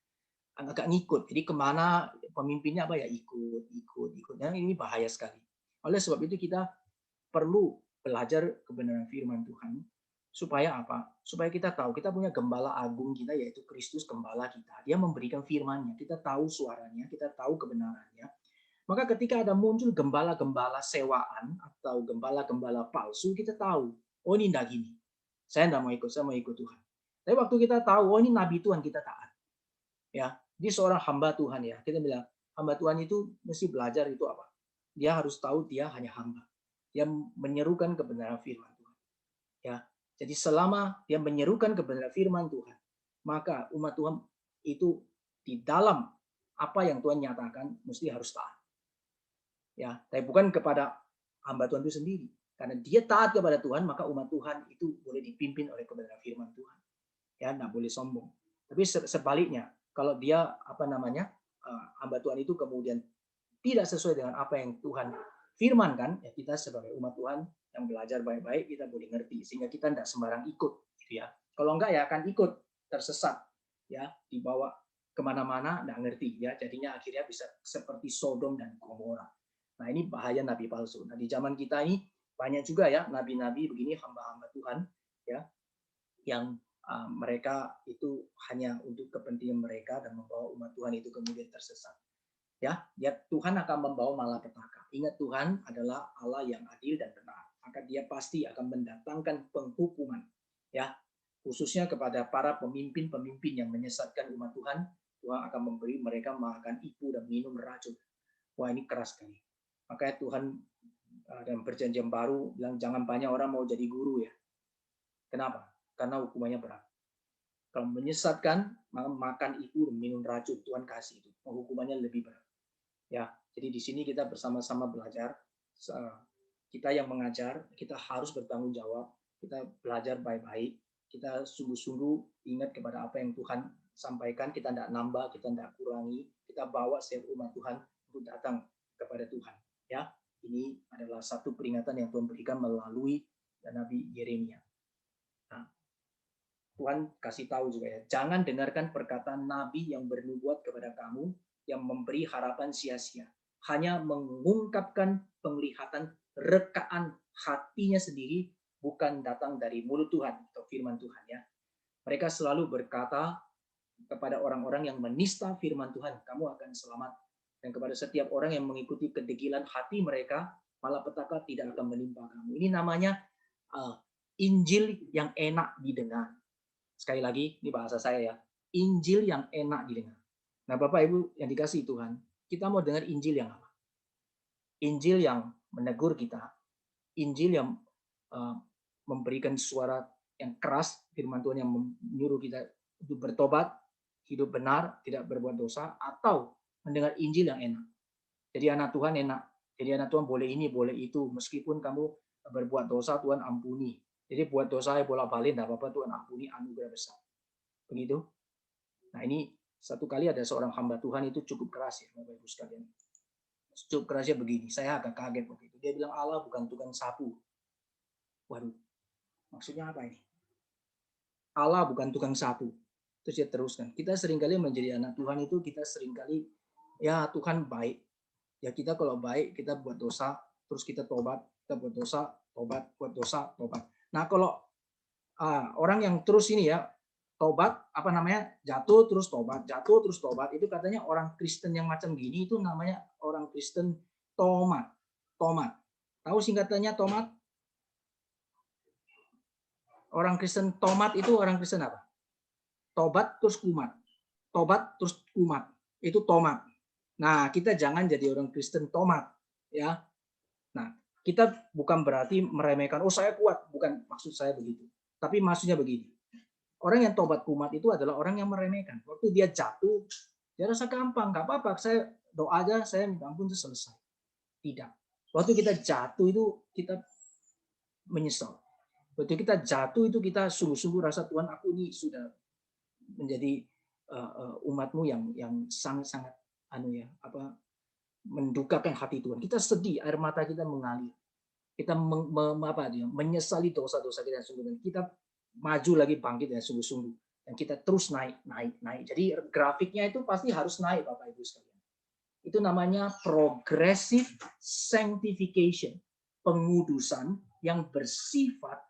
agak ngikut. Jadi kemana pemimpinnya apa ya ikut. Dan ini bahaya sekali. Oleh sebab itu kita perlu belajar kebenaran firman Tuhan. Supaya apa? Supaya kita tahu kita punya gembala agung kita, yaitu Kristus gembala kita. Dia memberikan firman-Nya, kita tahu suaranya, kita tahu kebenarannya. Maka ketika ada muncul gembala-gembala sewaan atau gembala-gembala palsu, kita tahu, oh ini enggak gini. Saya enggak mau ikut, saya mau ikut Tuhan. Tapi waktu kita tahu, oh ini nabi Tuhan, kita taat. Ya, dia seorang hamba Tuhan ya. Kita bilang, hamba Tuhan itu mesti belajar itu apa? Dia harus tahu dia hanya hamba. Dia menyerukan kebenaran firman Tuhan. Ya, jadi selama dia menyerukan kebenaran firman Tuhan, maka umat Tuhan itu di dalam apa yang Tuhan nyatakan mesti harus taat. Ya, tapi bukan kepada hamba Tuhan itu sendiri. Karena dia taat kepada Tuhan, maka umat Tuhan itu boleh dipimpin oleh kebenaran firman Tuhan. Ya, enggak boleh sombong. Tapi sebaliknya, kalau dia hamba Tuhan itu kemudian tidak sesuai dengan apa yang Tuhan firmankan, ya kita sebagai umat Tuhan yang belajar baik-baik kita boleh ngerti sehingga kita tidak sembarang ikut, gitu ya. Kalau enggak ya akan ikut tersesat, ya dibawa kemana-mana nggak ngerti, ya jadinya akhirnya bisa seperti Sodom dan Gomora. Nah ini bahaya nabi palsu. Nah di zaman kita ini banyak juga ya nabi-nabi begini, hamba-hamba Tuhan, ya yang mereka itu hanya untuk kepentingan mereka dan membawa umat Tuhan itu kemudian tersesat. Ya, Tuhan akan membawa malapetaka. Ingat Tuhan adalah Allah yang adil dan benar. Maka dia pasti akan mendatangkan penghukuman. Ya, khususnya kepada para pemimpin-pemimpin yang menyesatkan umat Tuhan. Tuhan akan memberi mereka makan ibu dan minum racun. Wah ini keras sekali. Makanya Tuhan dalam perjanjian baru bilang jangan banyak orang mau jadi guru ya. Kenapa? Karena hukumannya berat. Kalau menyesatkan, makan ibu dan minum racun, Tuhan kasih itu. Hukumannya lebih berat. Ya, jadi di sini kita bersama-sama belajar. Kita yang mengajar, kita harus bertanggung jawab. Kita belajar baik-baik. Kita sungguh-sungguh ingat kepada apa yang Tuhan sampaikan. Kita tidak nambah, kita tidak kurangi. Kita bawa setiap umat Tuhan untuk datang kepada Tuhan. Ya, ini adalah satu peringatan yang Tuhan berikan melalui Nabi Yeremia. Nah, Tuhan kasih tahu juga ya, jangan dengarkan perkataan nabi yang bernubuat kepada kamu yang memberi harapan sia-sia, hanya mengungkapkan penglihatan rekaan hatinya sendiri, bukan datang dari mulut Tuhan atau firman Tuhan ya. Mereka selalu berkata kepada orang-orang yang menista firman Tuhan, kamu akan selamat. Dan kepada setiap orang yang mengikuti kedegilan hati mereka, malapetaka tidak akan menimpa kamu. Ini namanya Injil yang enak didengar. Sekali lagi, ini bahasa saya ya. Injil yang enak didengar. Nah, Bapak Ibu yang dikasihi Tuhan, kita mau dengar Injil yang apa? Injil yang menegur kita. Injil yang memberikan suara yang keras, firman Tuhan yang menyuruh kita untuk bertobat, hidup benar, tidak berbuat dosa, atau mendengar Injil yang enak. Jadi anak Tuhan enak. Jadi anak Tuhan boleh ini, boleh itu. Meskipun kamu berbuat dosa, Tuhan ampuni. Jadi buat dosa bolak-balik, tidak apa-apa, Tuhan ampuni, anugerah besar. Begitu. Nah ini satu kali ada seorang hamba Tuhan itu cukup keras ya, Bapak Ibu sekalian. Cukup kerasnya begini, saya agak kaget waktu itu. Dia bilang Allah bukan tukang sapu. Waduh, maksudnya apa ini? Allah bukan tukang sapu. Terus dia teruskan. Kita seringkali menjadi anak Tuhan itu, kita seringkali, ya Tuhan baik. Ya kita kalau baik, kita buat dosa, terus kita tobat. Kita buat dosa, tobat, buat dosa, tobat. Nah kalau orang yang terus ini ya, tobat, jatuh terus tobat, itu katanya orang Kristen yang macam gini itu namanya orang Kristen tomat. Tahu singkatannya tomat? Orang Kristen tomat itu orang Kristen apa? Tobat terus kumat. Tobat terus kumat. Itu tomat. Nah, kita jangan jadi orang Kristen tomat, ya. Nah, kita bukan berarti meremehkan, oh saya kuat, bukan maksud saya begitu. Tapi maksudnya begini. Orang yang tobat kumat itu adalah orang yang meremehkan. Waktu dia jatuh, dia rasa gampang, nggak apa-apa, saya doa aja, saya minta ampun, itu selesai. Tidak. Waktu kita jatuh itu kita menyesal. Waktu kita jatuh itu kita sungguh-sungguh rasa Tuhan, aku ini sudah menjadi umatmu yang sangat-sangat mendukakan hati Tuhan. Kita sedih, air mata kita mengalir. Kita menyesali dosa-dosa kita sungguh. Kita maju lagi bangkit dan sungguh-sungguh. Dan kita terus naik. Jadi grafiknya itu pasti harus naik, Bapak Ibu sekalian. Itu namanya progressive sanctification. Pengudusan yang bersifat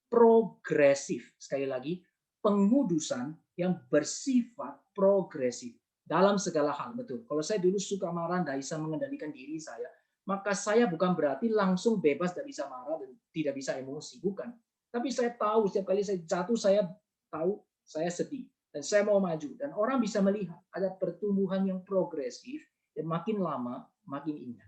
progresif. Sekali lagi, pengudusan yang bersifat progresif dalam segala hal. Betul. Kalau saya dulu suka marah, tidak bisa mengendalikan diri saya, maka saya bukan berarti langsung bebas, tidak bisa marah dan tidak bisa emosi. Bukan. Tapi saya tahu setiap kali saya jatuh, saya tahu saya sedih dan saya mau maju. Dan orang bisa melihat ada pertumbuhan yang progresif dan makin lama makin indah.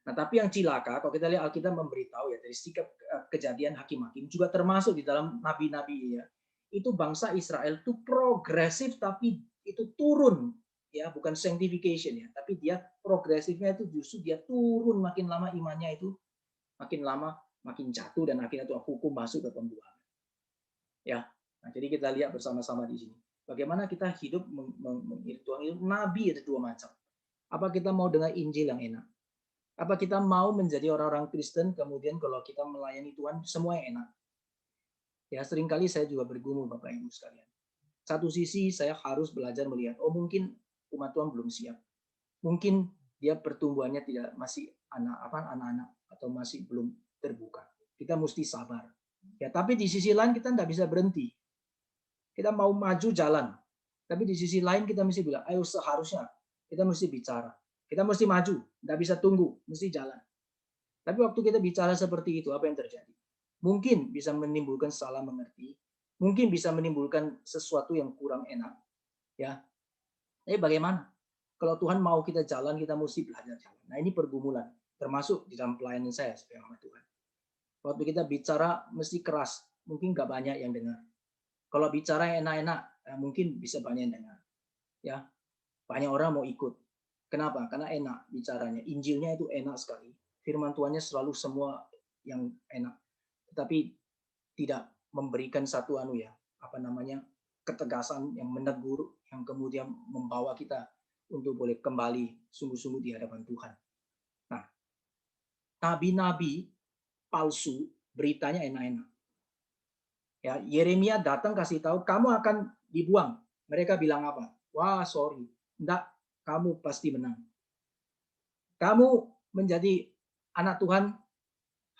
Nah, tapi yang cilaka, kalau kita lihat Alkitab memberitahu ya, dari sikap Kejadian, Hakim-Hakim, juga termasuk di dalam nabi-nabi ya, itu bangsa Israel itu progresif tapi itu turun, ya, bukan sanctification ya, tapi dia progresifnya itu justru dia turun, makin lama imannya itu makin lama makin jatuh dan akhirnya itu hukum masuk ke pembuangan. Ya, nah, jadi kita lihat bersama-sama di sini. Bagaimana kita hidup mengiringi Tuhan itu, nabi ada dua macam. Apa kita mau dengar Injil yang enak? Apa kita mau menjadi orang-orang Kristen, kemudian kalau kita melayani Tuhan, semua yang enak? Ya, seringkali saya juga bergumul, Bapak Ibu sekalian. Satu sisi saya harus belajar melihat, mungkin umat Tuhan belum siap. Mungkin dia pertumbuhannya masih anak-anak atau masih belum terbuka. Kita mesti sabar. Ya, tapi di sisi lain kita tidak bisa berhenti. Kita mau maju jalan. Tapi di sisi lain kita mesti bilang, ayo seharusnya kita mesti bicara. Kita mesti maju, tidak bisa tunggu, mesti jalan. Tapi waktu kita bicara seperti itu, apa yang terjadi? Mungkin bisa menimbulkan salah mengerti, mungkin bisa menimbulkan sesuatu yang kurang enak, ya. Tapi bagaimana? Kalau Tuhan mau kita jalan, kita mesti belajar jalan. Nah, ini pergumulan, termasuk di dalam pelayanan saya sebagai hamba Tuhan. Waktu kita bicara mesti keras, mungkin nggak banyak yang dengar. Kalau bicara enak-enak, mungkin bisa banyak yang dengar. Ya, banyak orang mau ikut. Kenapa? Karena enak bicaranya. Injilnya itu enak sekali. Firman Tuhannya selalu semua yang enak. Tetapi tidak memberikan satu ketegasan yang menegur, yang kemudian membawa kita untuk boleh kembali sungguh-sungguh di hadapan Tuhan. Nah, nabi-nabi palsu beritanya enak-enak. Ya, Yeremia datang kasih tahu kamu akan dibuang. Mereka bilang apa? Wah, sorry. Enggak, kamu pasti menang. Kamu menjadi anak Tuhan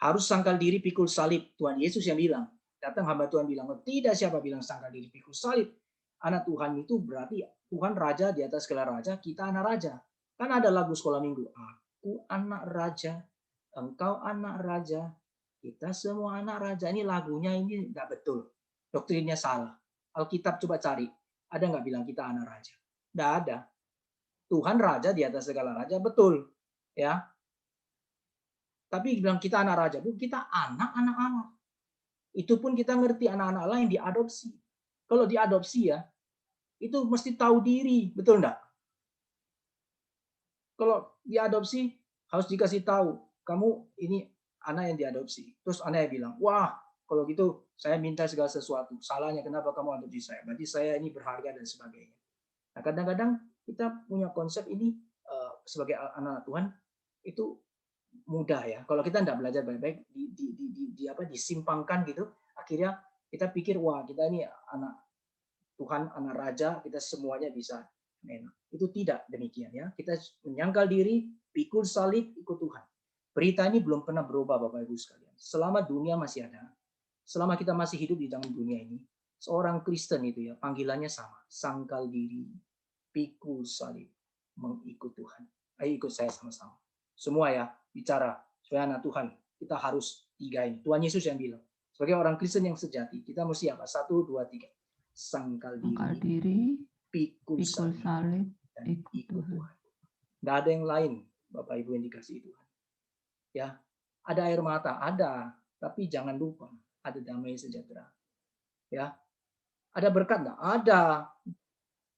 harus sangkal diri, pikul salib. Tuhan Yesus yang bilang. Datang hamba Tuhan bilang, tidak, siapa bilang sangkal diri, pikul salib. Anak Tuhan itu berarti Tuhan raja di atas segala raja, kita anak raja. Kan ada lagu sekolah minggu. Aku anak raja, engkau anak raja, kita semua anak raja. Ini lagunya ini nggak betul. Doktrinnya salah. Alkitab coba cari. Ada nggak bilang kita anak raja? Nggak ada. Tuhan raja di atas segala raja, betul. Ya. Tapi bilang kita anak raja, bukan, kita anak-anak Allah. Itu pun kita ngerti anak-anak Allah yang diadopsi. Kalau diadopsi ya, itu mesti tahu diri, betul enggak? Kalau diadopsi harus dikasih tahu, kamu ini anak yang diadopsi. Terus anaknya bilang, wah, kalau gitu saya minta segala sesuatu. Salahnya kenapa kamu adopsi saya? Berarti saya ini berharga dan sebagainya. Nah, kadang-kadang kita punya konsep ini sebagai anak Tuhan itu mudah ya. Kalau kita tidak belajar baik-baik, disimpangkan gitu, akhirnya kita pikir, wah, kita ini anak Tuhan, anak raja, kita semuanya bisa enak. Itu tidak demikian ya. Kita menyangkal diri, pikul salib, ikut Tuhan. Berita ini belum pernah berubah, Bapak Ibu sekalian. Selama dunia masih ada, selama kita masih hidup di dalam dunia ini, seorang Kristen itu ya panggilannya sama, sangkal diri, pikul salib, mengikut Tuhan. Ayo ikut saya sama-sama. Semua ya bicara sebagai anak Tuhan, kita harus tiga ini. Tuhan Yesus yang bilang, sebagai orang Kristen yang sejati, kita mesti apa? 1, 2, 3. Sangkal diri, pikul salib, dan ikut Tuhan. Nggak ada yang lain, Bapak Ibu yang dikasihi Tuhan. Ya, ada air mata, ada, tapi jangan lupa ada damai sejahtera. Ya, ada berkat nggak? Ada.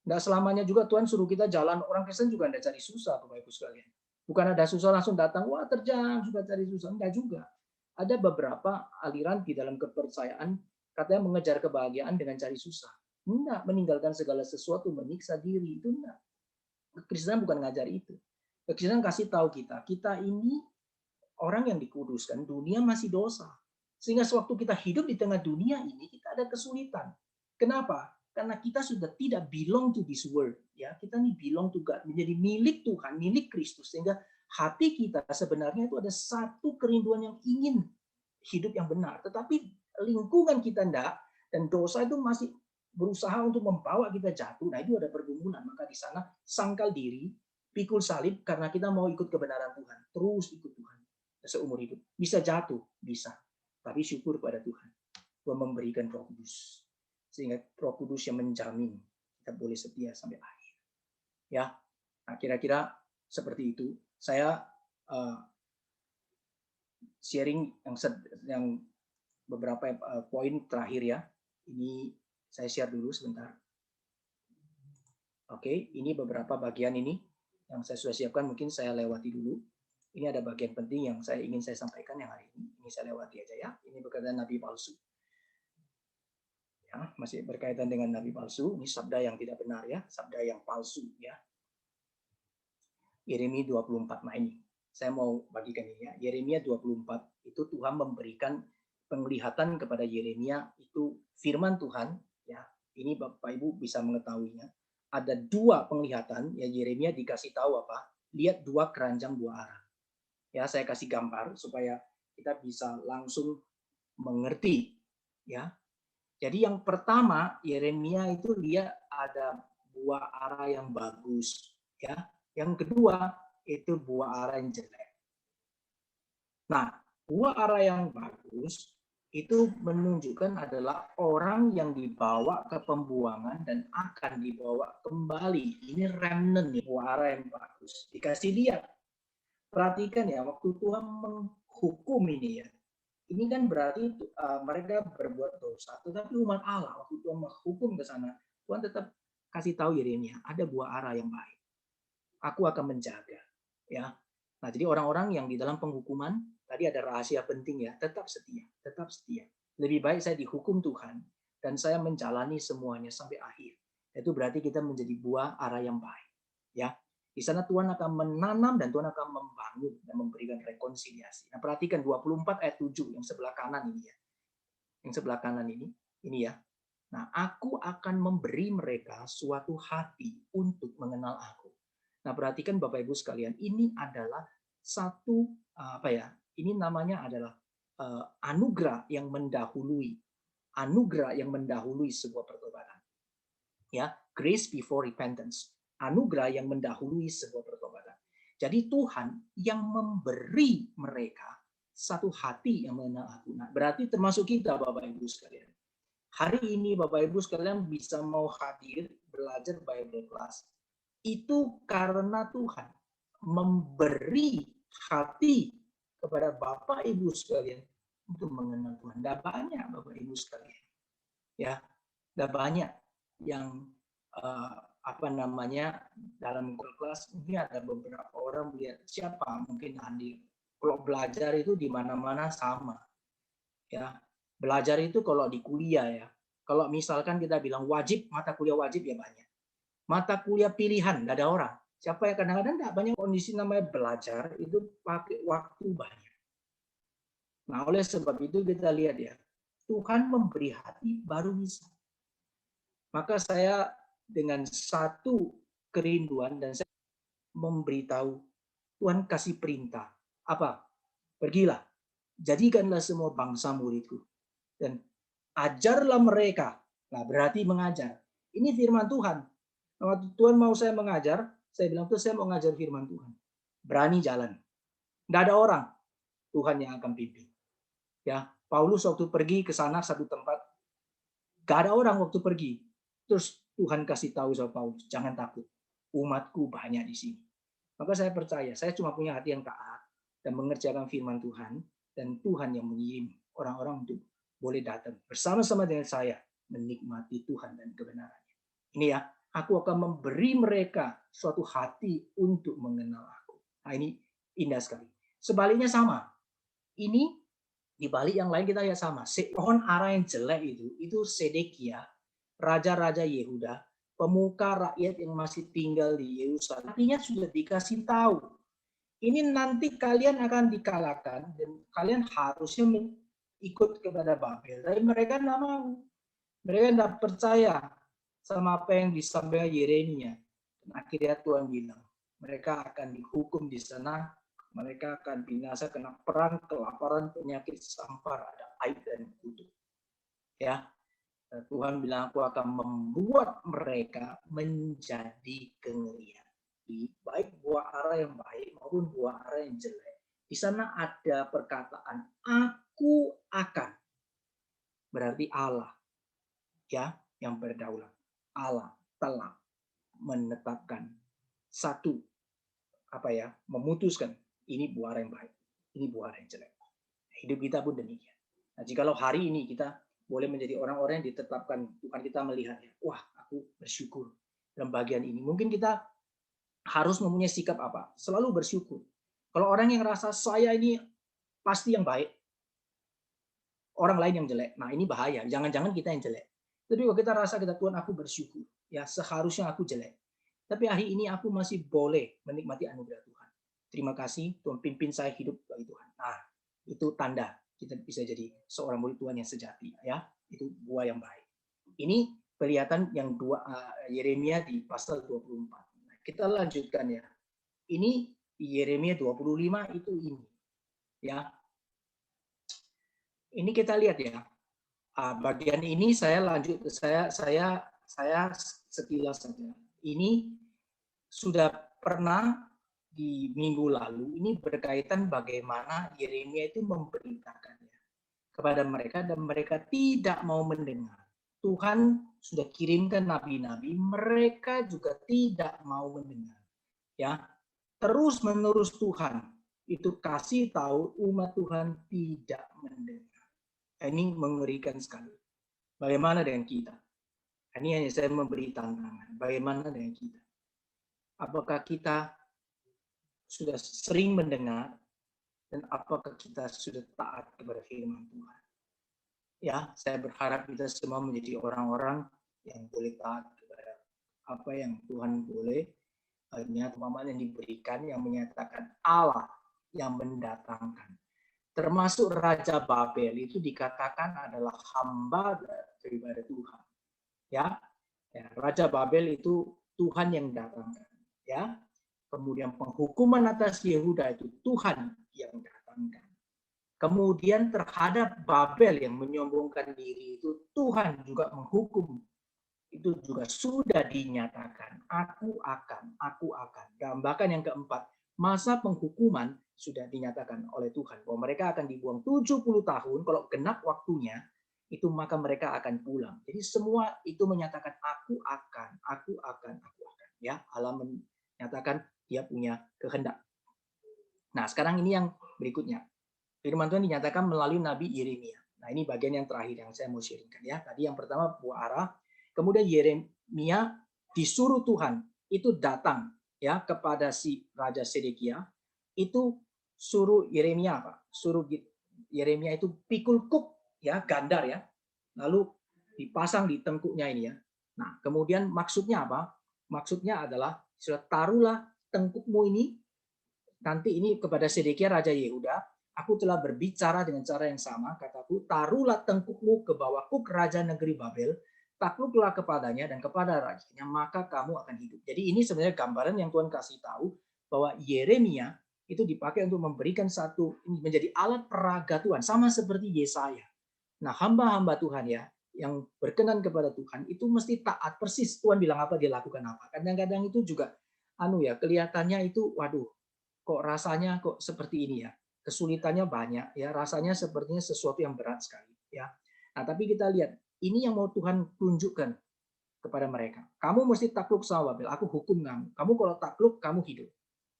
Nggak selamanya juga Tuhan suruh kita jalan. Orang Kristen juga nggak cari susah, Bapak Ibu sekalian. Bukan ada susah langsung datang, wah terjang, sudah cari susah. Enggak juga. Ada beberapa aliran di dalam kepercayaan, katanya mengejar kebahagiaan dengan cari susah. Enggak, meninggalkan segala sesuatu, menyiksa diri, itu enggak. Kristen bukan ngajar itu. Kristen kasih tahu kita ini orang yang dikuduskan, dunia masih dosa. Sehingga sewaktu kita hidup di tengah dunia ini, kita ada kesulitan. Kenapa? Karena kita sudah tidak belong to this world. Ya, kita ini belong to God, menjadi milik Tuhan, milik Kristus. Sehingga hati kita sebenarnya itu ada satu kerinduan yang ingin hidup yang benar. Tetapi lingkungan kita enggak, dan dosa itu masih berusaha untuk membawa kita jatuh. Nah, itu ada pergumulan. Maka di sana sangkal diri, pikul salib karena kita mau ikut kebenaran Tuhan. Terus ikut Tuhan seumur hidup. Bisa jatuh, bisa. Tapi syukur pada Tuhan. Tuhan memberikan Roh Kudus. Sehingga Roh Kudus yang menjamin kita boleh setia sampai akhir. Ya. Nah, kira-kira seperti itu. Saya sharing yang beberapa poin terakhir ya. Ini saya share dulu sebentar. Oke, ini beberapa bagian ini yang saya sudah siapkan, mungkin saya lewati dulu. Ini ada bagian penting yang ingin saya sampaikan yang hari ini. Ini saya lewati aja ya. Ini berkaitan nabi palsu. Ya, masih berkaitan dengan nabi palsu. Ini sabda yang tidak benar ya, sabda yang palsu ya. Yeremia 24. Nah ini, saya mau bagikan ini ya. Yeremia 24 itu Tuhan memberikan penglihatan kepada Yeremia, itu firman Tuhan ya. Ini Bapak Ibu bisa mengetahuinya. Ada dua penglihatan ya, Yeremia dikasih tahu apa? Lihat dua keranjang dua arah. Ya, saya kasih gambar supaya kita bisa langsung mengerti ya. Jadi yang pertama, Yeremia itu lihat ada buah arah yang bagus ya. Yang kedua itu buah arah yang jelek. Nah, buah arah yang bagus itu menunjukkan adalah orang yang dibawa ke pembuangan dan akan dibawa kembali. Ini remnant nih, buah arah yang bagus. Dikasih lihat. Perhatikan ya, waktu Tuhan menghukum ini ya. Ini kan berarti mereka berbuat dosa. Tetapi umat Allah, waktu Tuhan menghukum ke sana, Tuhan tetap kasih tahu Yeremia, ada buah arah yang baik. Aku akan menjaga. Ya. Nah, jadi orang-orang yang di dalam penghukuman, tadi ada rahasia penting ya, tetap setia, tetap setia. Lebih baik saya dihukum Tuhan dan saya menjalani semuanya sampai akhir. Itu berarti kita menjadi buah arah yang baik. Ya. Di sana Tuhan akan menanam dan Tuhan akan membangun dan memberikan rekonsiliasi. Nah, perhatikan 24 ayat 7 yang sebelah kanan ini ya. Yang sebelah kanan ini ya. Nah, aku akan memberi mereka suatu hati untuk mengenal aku. Nah, perhatikan Bapak Ibu sekalian, ini adalah satu ini namanya adalah anugerah yang mendahului. Anugerah yang mendahului sebuah pertobatan. Ya, grace before repentance. Anugerah yang mendahului sebuah pertobatan. Jadi Tuhan yang memberi mereka satu hati yang mengenal aku. Nah, berarti termasuk kita Bapak Ibu sekalian. Hari ini Bapak Ibu sekalian bisa mau hadir belajar Bible class. Itu karena Tuhan memberi hati kepada Bapak Ibu sekalian untuk mengenal Tuhan. Tidak banyak Bapak Ibu sekalian. Ya, tidak banyak yang dalam kelas mungkin ada beberapa orang melihat siapa mungkin hadir. Kalau belajar itu di mana-mana sama. Ya, belajar itu kalau di kuliah ya. Kalau misalkan kita bilang wajib, mata kuliah wajib ya banyak. Mata kuliah pilihan nggak ada orang. Siapa yang kadang-kadang nggak banyak kondisi namanya belajar itu pakai waktu banyak. Nah, oleh sebab itu kita lihat ya, Tuhan memberi hati baru bisa. Maka saya dengan satu kerinduan dan saya memberitahu, Tuhan kasih perintah. Apa? Pergilah, jadikanlah semua bangsa muridku. Dan ajarlah mereka. Nah, berarti mengajar. Ini firman Tuhan. Waktu Tuhan mau saya mengajar, saya bilang, tuh saya mau ngajar firman Tuhan. Berani jalan. Tidak ada orang. Tuhan yang akan pimpin. Ya, Paulus waktu pergi ke sana satu tempat, gak ada orang waktu pergi. Terus Tuhan kasih tahu sama Paulus, jangan takut. Umatku banyak di sini. Maka saya percaya, saya cuma punya hati yang taat dan mengerjakan firman Tuhan, dan Tuhan yang mengirim orang-orang untuk boleh datang bersama-sama dengan saya menikmati Tuhan dan kebenarannya. Ini ya, aku akan memberi mereka suatu hati untuk mengenal aku. Nah, ini indah sekali. Sebaliknya sama. Ini di balik yang lain kita lihat sama. Pohon ara yang jelek itu Sedekia, raja-raja Yehuda, pemuka rakyat yang masih tinggal di Yerusalem. Artinya sudah dikasih tahu. Ini nanti kalian akan dikalahkan dan kalian harusnya ikut kepada Babel. Tapi mereka tidak mau. Mereka tidak percaya sama apa yang disampaikan Yeremia. Dan akhirnya Tuhan bilang, mereka akan dihukum di sana. Mereka akan binasa, kena perang, kelaparan, penyakit, sampar, ada aib dan kutu. Ya, Tuhan bilang, aku akan membuat mereka menjadi kengerian. Baik buah ara yang baik maupun buah ara yang jelek. Di sana ada perkataan, aku akan. Berarti Allah, ya, yang berdaulat. Allah telah menetapkan satu, memutuskan. Ini buah ara yang baik, ini buah ara yang jelek. Hidup kita pun demikian. Nah, jikalau hari ini kita boleh menjadi orang-orang yang ditetapkan Tuhan, kita melihatnya, wah, aku bersyukur dalam bagian ini. Mungkin kita harus mempunyai sikap apa? Selalu bersyukur. Kalau orang yang rasa saya ini pasti yang baik, orang lain yang jelek. Nah, ini bahaya. Jangan-jangan kita yang jelek. Tapi kalau kita rasa Tuhan, aku bersyukur. Ya, seharusnya aku jelek. Tapi hari ini aku masih boleh menikmati anugerah Tuhan. Terima kasih Tuhan pimpin saya hidup bagi Tuhan. Nah, itu tanda kita bisa jadi seorang murid Tuhan yang sejati, ya. Itu buah yang baik. Ini kelihatan yang Yeremia di pasal 24. Nah, kita lanjutkan ya. Ini Yeremia 25 itu ini. Ya. Ini kita lihat ya. Bagian ini saya sekilas saja. Ini sudah pernah di minggu lalu, ini berkaitan bagaimana Yeremia itu memberitakannya kepada mereka dan mereka tidak mau mendengar. Tuhan sudah kirimkan nabi-nabi, mereka juga tidak mau mendengar. Ya, terus menerus Tuhan itu kasih tahu umat Tuhan tidak mendengar. Ini mengerikan sekali. Bagaimana dengan kita? Ini hanya saya memberi tantangan. Bagaimana dengan kita? Apakah kita sudah sering mendengar dan apakah kita sudah taat kepada firman Tuhan? Ya, saya berharap kita semua menjadi orang-orang yang boleh taat kepada apa yang Tuhan boleh, pemahaman yang diberikan, yang menyatakan Allah yang mendatangkan. Termasuk Raja Babel itu dikatakan adalah hamba daripada Tuhan. Ya, Raja Babel itu Tuhan yang datangkan. Ya. Kemudian penghukuman atas Yehuda itu Tuhan yang datangkan. Kemudian terhadap Babel yang menyombongkan diri itu Tuhan juga menghukum. Itu juga sudah dinyatakan. Aku akan. Dan bahkan yang keempat, masa penghukuman sudah dinyatakan oleh Tuhan. Bahwa mereka akan dibuang 70 tahun. Kalau genap waktunya, itu maka mereka akan pulang. Jadi semua itu menyatakan aku akan. Ya, Allah menyatakan dia punya kehendak. Nah, sekarang ini yang berikutnya. Firman Tuhan dinyatakan melalui Nabi Yeremia. Nah, ini bagian yang terakhir yang saya mau sharingkan ya. Tadi yang pertama buah ara, kemudian Yeremia disuruh Tuhan itu datang ya kepada si Raja Sedekia. Itu suruh Yeremia apa? Suruh Yeremia itu pikul kuk ya, gandar ya. Lalu dipasang di tengkuknya ini ya. Nah, kemudian maksudnya apa? Maksudnya adalah sudah taruhlah tengkukmu ini nanti ini kepada Sedekia Raja Yehuda, aku telah berbicara dengan cara yang sama, kataku, taruhlah tengkukmu ke bawah kuk Raja negeri Babel, takluklah kepadanya dan kepada rajanya, maka kamu akan hidup. Jadi ini sebenarnya gambaran yang Tuhan kasih tahu bahwa Yeremia itu dipakai untuk memberikan satu, menjadi alat peraga Tuhan, sama seperti Yesaya. Nah, hamba-hamba Tuhan ya, yang berkenan kepada Tuhan itu mesti taat persis. Tuhan bilang apa dia lakukan apa. Kadang-kadang itu juga kelihatannya itu waduh kok rasanya kok seperti ini ya. Kesulitannya banyak ya, rasanya sepertinya sesuatu yang berat sekali ya. Nah, tapi kita lihat ini yang mau Tuhan tunjukkan kepada mereka. Kamu mesti takluk sama Babel, aku hukum kamu. Kamu kalau takluk kamu hidup.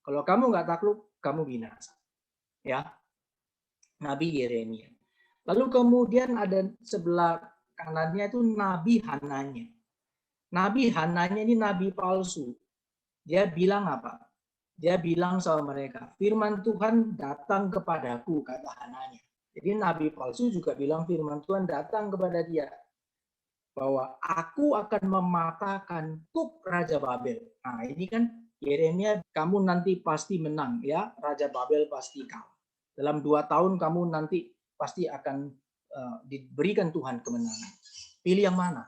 Kalau kamu nggak takluk kamu binasa. Ya. Nabi Yeremia. Lalu kemudian ada sebelah kanannya itu Nabi Hananya. Nabi Hananya ini nabi palsu. Dia bilang apa? Dia bilang sama mereka, firman Tuhan datang kepadaku, kata Hananya. Jadi nabi palsu juga bilang firman Tuhan datang kepada dia, bahwa aku akan mematahkan kuk Raja Babel. Nah ini kan Yeremia, kamu nanti pasti menang ya, Raja Babel pasti kalah. Dalam 2 tahun kamu nanti pasti akan diberikan Tuhan kemenangan. Pilih yang mana?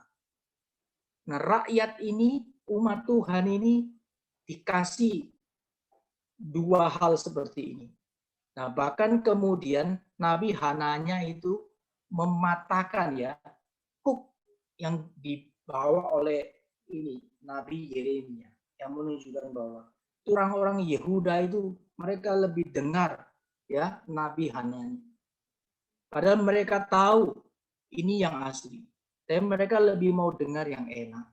Nah rakyat ini, umat Tuhan ini dikasih 2 hal seperti ini. Nah bahkan kemudian Nabi Hananya itu mematahkan ya kuk yang dibawa oleh ini Nabi Yeremia, yang menunjukkan bahwa orang-orang Yehuda itu mereka lebih dengar ya Nabi Hananya. Padahal mereka tahu ini yang asli, tapi mereka lebih mau dengar yang enak.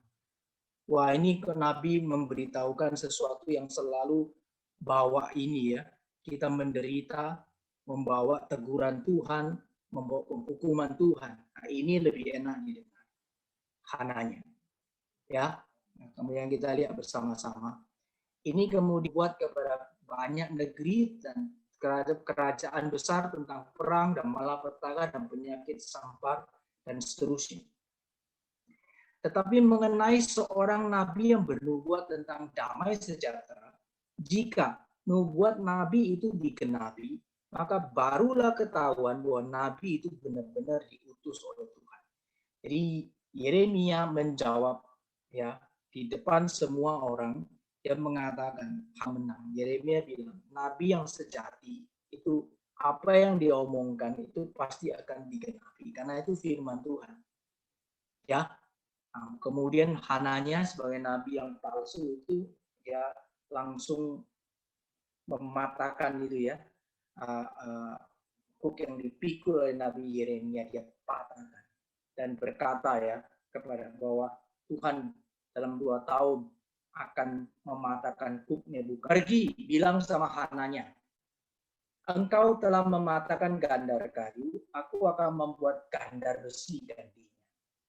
Wah ini Nabi memberitahukan sesuatu yang selalu bawa ini ya, kita menderita, membawa teguran Tuhan, membawa hukuman Tuhan. Nah, ini lebih enak didengar Hananya. Ya, nah, kemudian kita lihat bersama-sama. Ini kemudian dibuat kepada banyak negeri dan kerajaan besar tentang perang dan malapetaka dan penyakit sampar dan seterusnya. Tetapi mengenai seorang nabi yang bernubuat tentang damai sejahtera, jika nubuat nabi itu digenapi, maka barulah ketahuan bahwa nabi itu benar-benar diutus oleh Tuhan. Jadi Yeremia menjawab ya di depan semua orang, dia mengatakan menang. Yeremia bilang nabi yang sejati itu apa yang diomongkan itu pasti akan digenapi karena itu firman Tuhan. Ya. Nah, kemudian Hananya sebagai nabi yang palsu itu ya langsung mematahkan itu ya kuk yang dipikul oleh Nabi Yeremia, dia patahkan dan berkata ya kepada bahwa Tuhan dalam 2 tahun akan mematahkan kuk Nebukadnezar. Pergi bilang sama Hananya, engkau telah mematahkan gandar kayu, aku akan membuat gandar besi gantinya.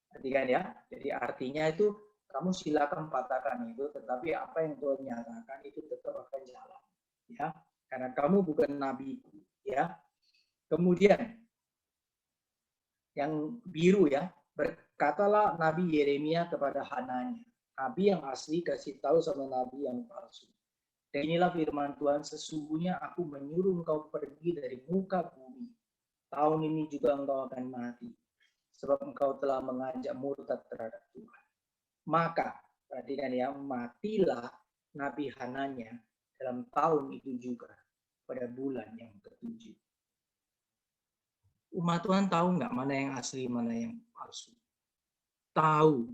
Perhatikan ya, jadi artinya itu kamu silakan patahkan itu, tetapi apa yang Tuhan nyatakan itu tetap akan jalan, ya, karena kamu bukan nabiku, ya. Kemudian yang biru ya, berkatalah Nabi Yeremia kepada Hananya, nabi yang asli kasih tahu sama nabi yang palsu. Dan inilah firman Tuhan, sesungguhnya aku menyuruh engkau pergi dari muka bumi. Tahun ini juga engkau akan mati, sebab engkau telah mengajak murtad terhadap Tuhan. Maka, perhatikan ya, matilah Nabi Hananya dalam tahun itu juga, pada bulan yang ke-7. Umat Tuhan tahu nggak mana yang asli, mana yang palsu? Tahu.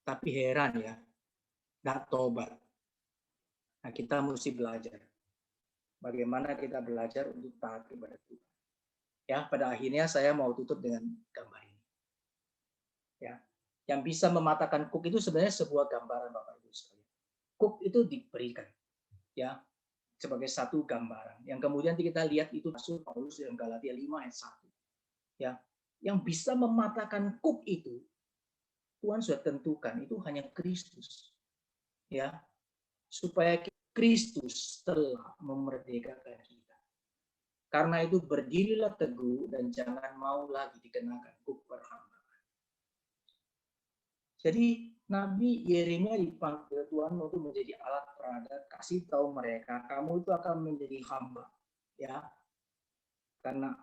Tapi heran ya, nggak tobat. Nah, kita mesti belajar. Bagaimana kita belajar untuk taat kepada Tuhan. Ya, pada akhirnya saya mau tutup dengan gambar ini. Ya, yang bisa mematahkan kuk itu sebenarnya sebuah gambaran Bapak Ibu sekalian. Kuk itu diberikan, ya, sebagai satu gambaran. Yang kemudian kita lihat itu Rasul Paulus dalam Galatia 5 ayat 1. Ya, yang bisa mematahkan kuk itu Tuhan sudah tentukan itu hanya Kristus. Ya, supaya Kristus telah memerdekakan kita. Karena itu berdirilah teguh dan jangan mau lagi dikenakan kuk perhambaan. Jadi Nabi Yeremia dipanggil Tuhan untuk menjadi alat peraga, kasih tahu mereka kamu itu akan menjadi hamba, ya. Karena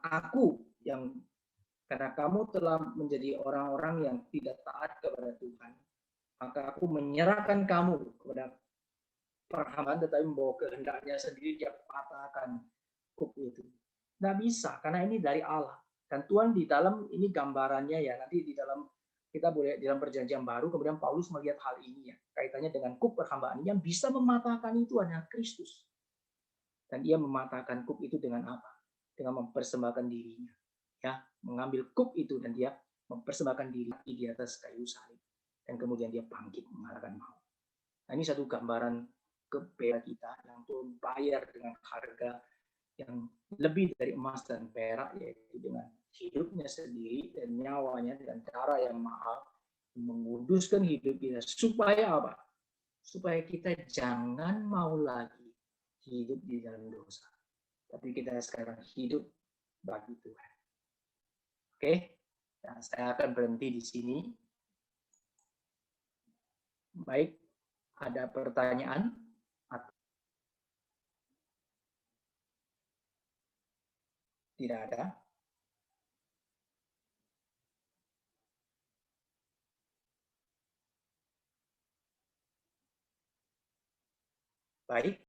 karena kamu telah menjadi orang-orang yang tidak taat kepada Tuhan, maka aku menyerahkan kamu kepada perhambaan, tetapi membawa kehendaknya sendiri dia patahkan kuk itu. Nggak bisa, karena ini dari Allah. Dan Tuhan di dalam ini gambarannya ya, nanti di dalam kita boleh di dalam perjanjian baru, kemudian Paulus melihat hal ini ya, kaitannya dengan kuk perhambaan. Yang bisa mematahkan itu hanya Kristus. Dan ia mematahkan kuk itu dengan apa? Dengan mempersembahkan dirinya. Ya, mengambil kuk itu dan dia mempersembahkan diri di atas kayu salib. Dan kemudian dia bangkit mengalahkan maut. Nah, ini satu gambaran kebenaran kita yang Tuhan bayar dengan harga yang lebih dari emas dan perak, yaitu dengan hidupnya sendiri dan nyawanya dengan cara yang mahal, menguduskan hidup kita supaya apa? supaya kita jangan mau lagi hidup di dalam dosa. Tapi kita sekarang hidup bagi Tuhan. Oke, nah, saya akan berhenti di sini. Baik, ada pertanyaan? Tidak ada. Baik.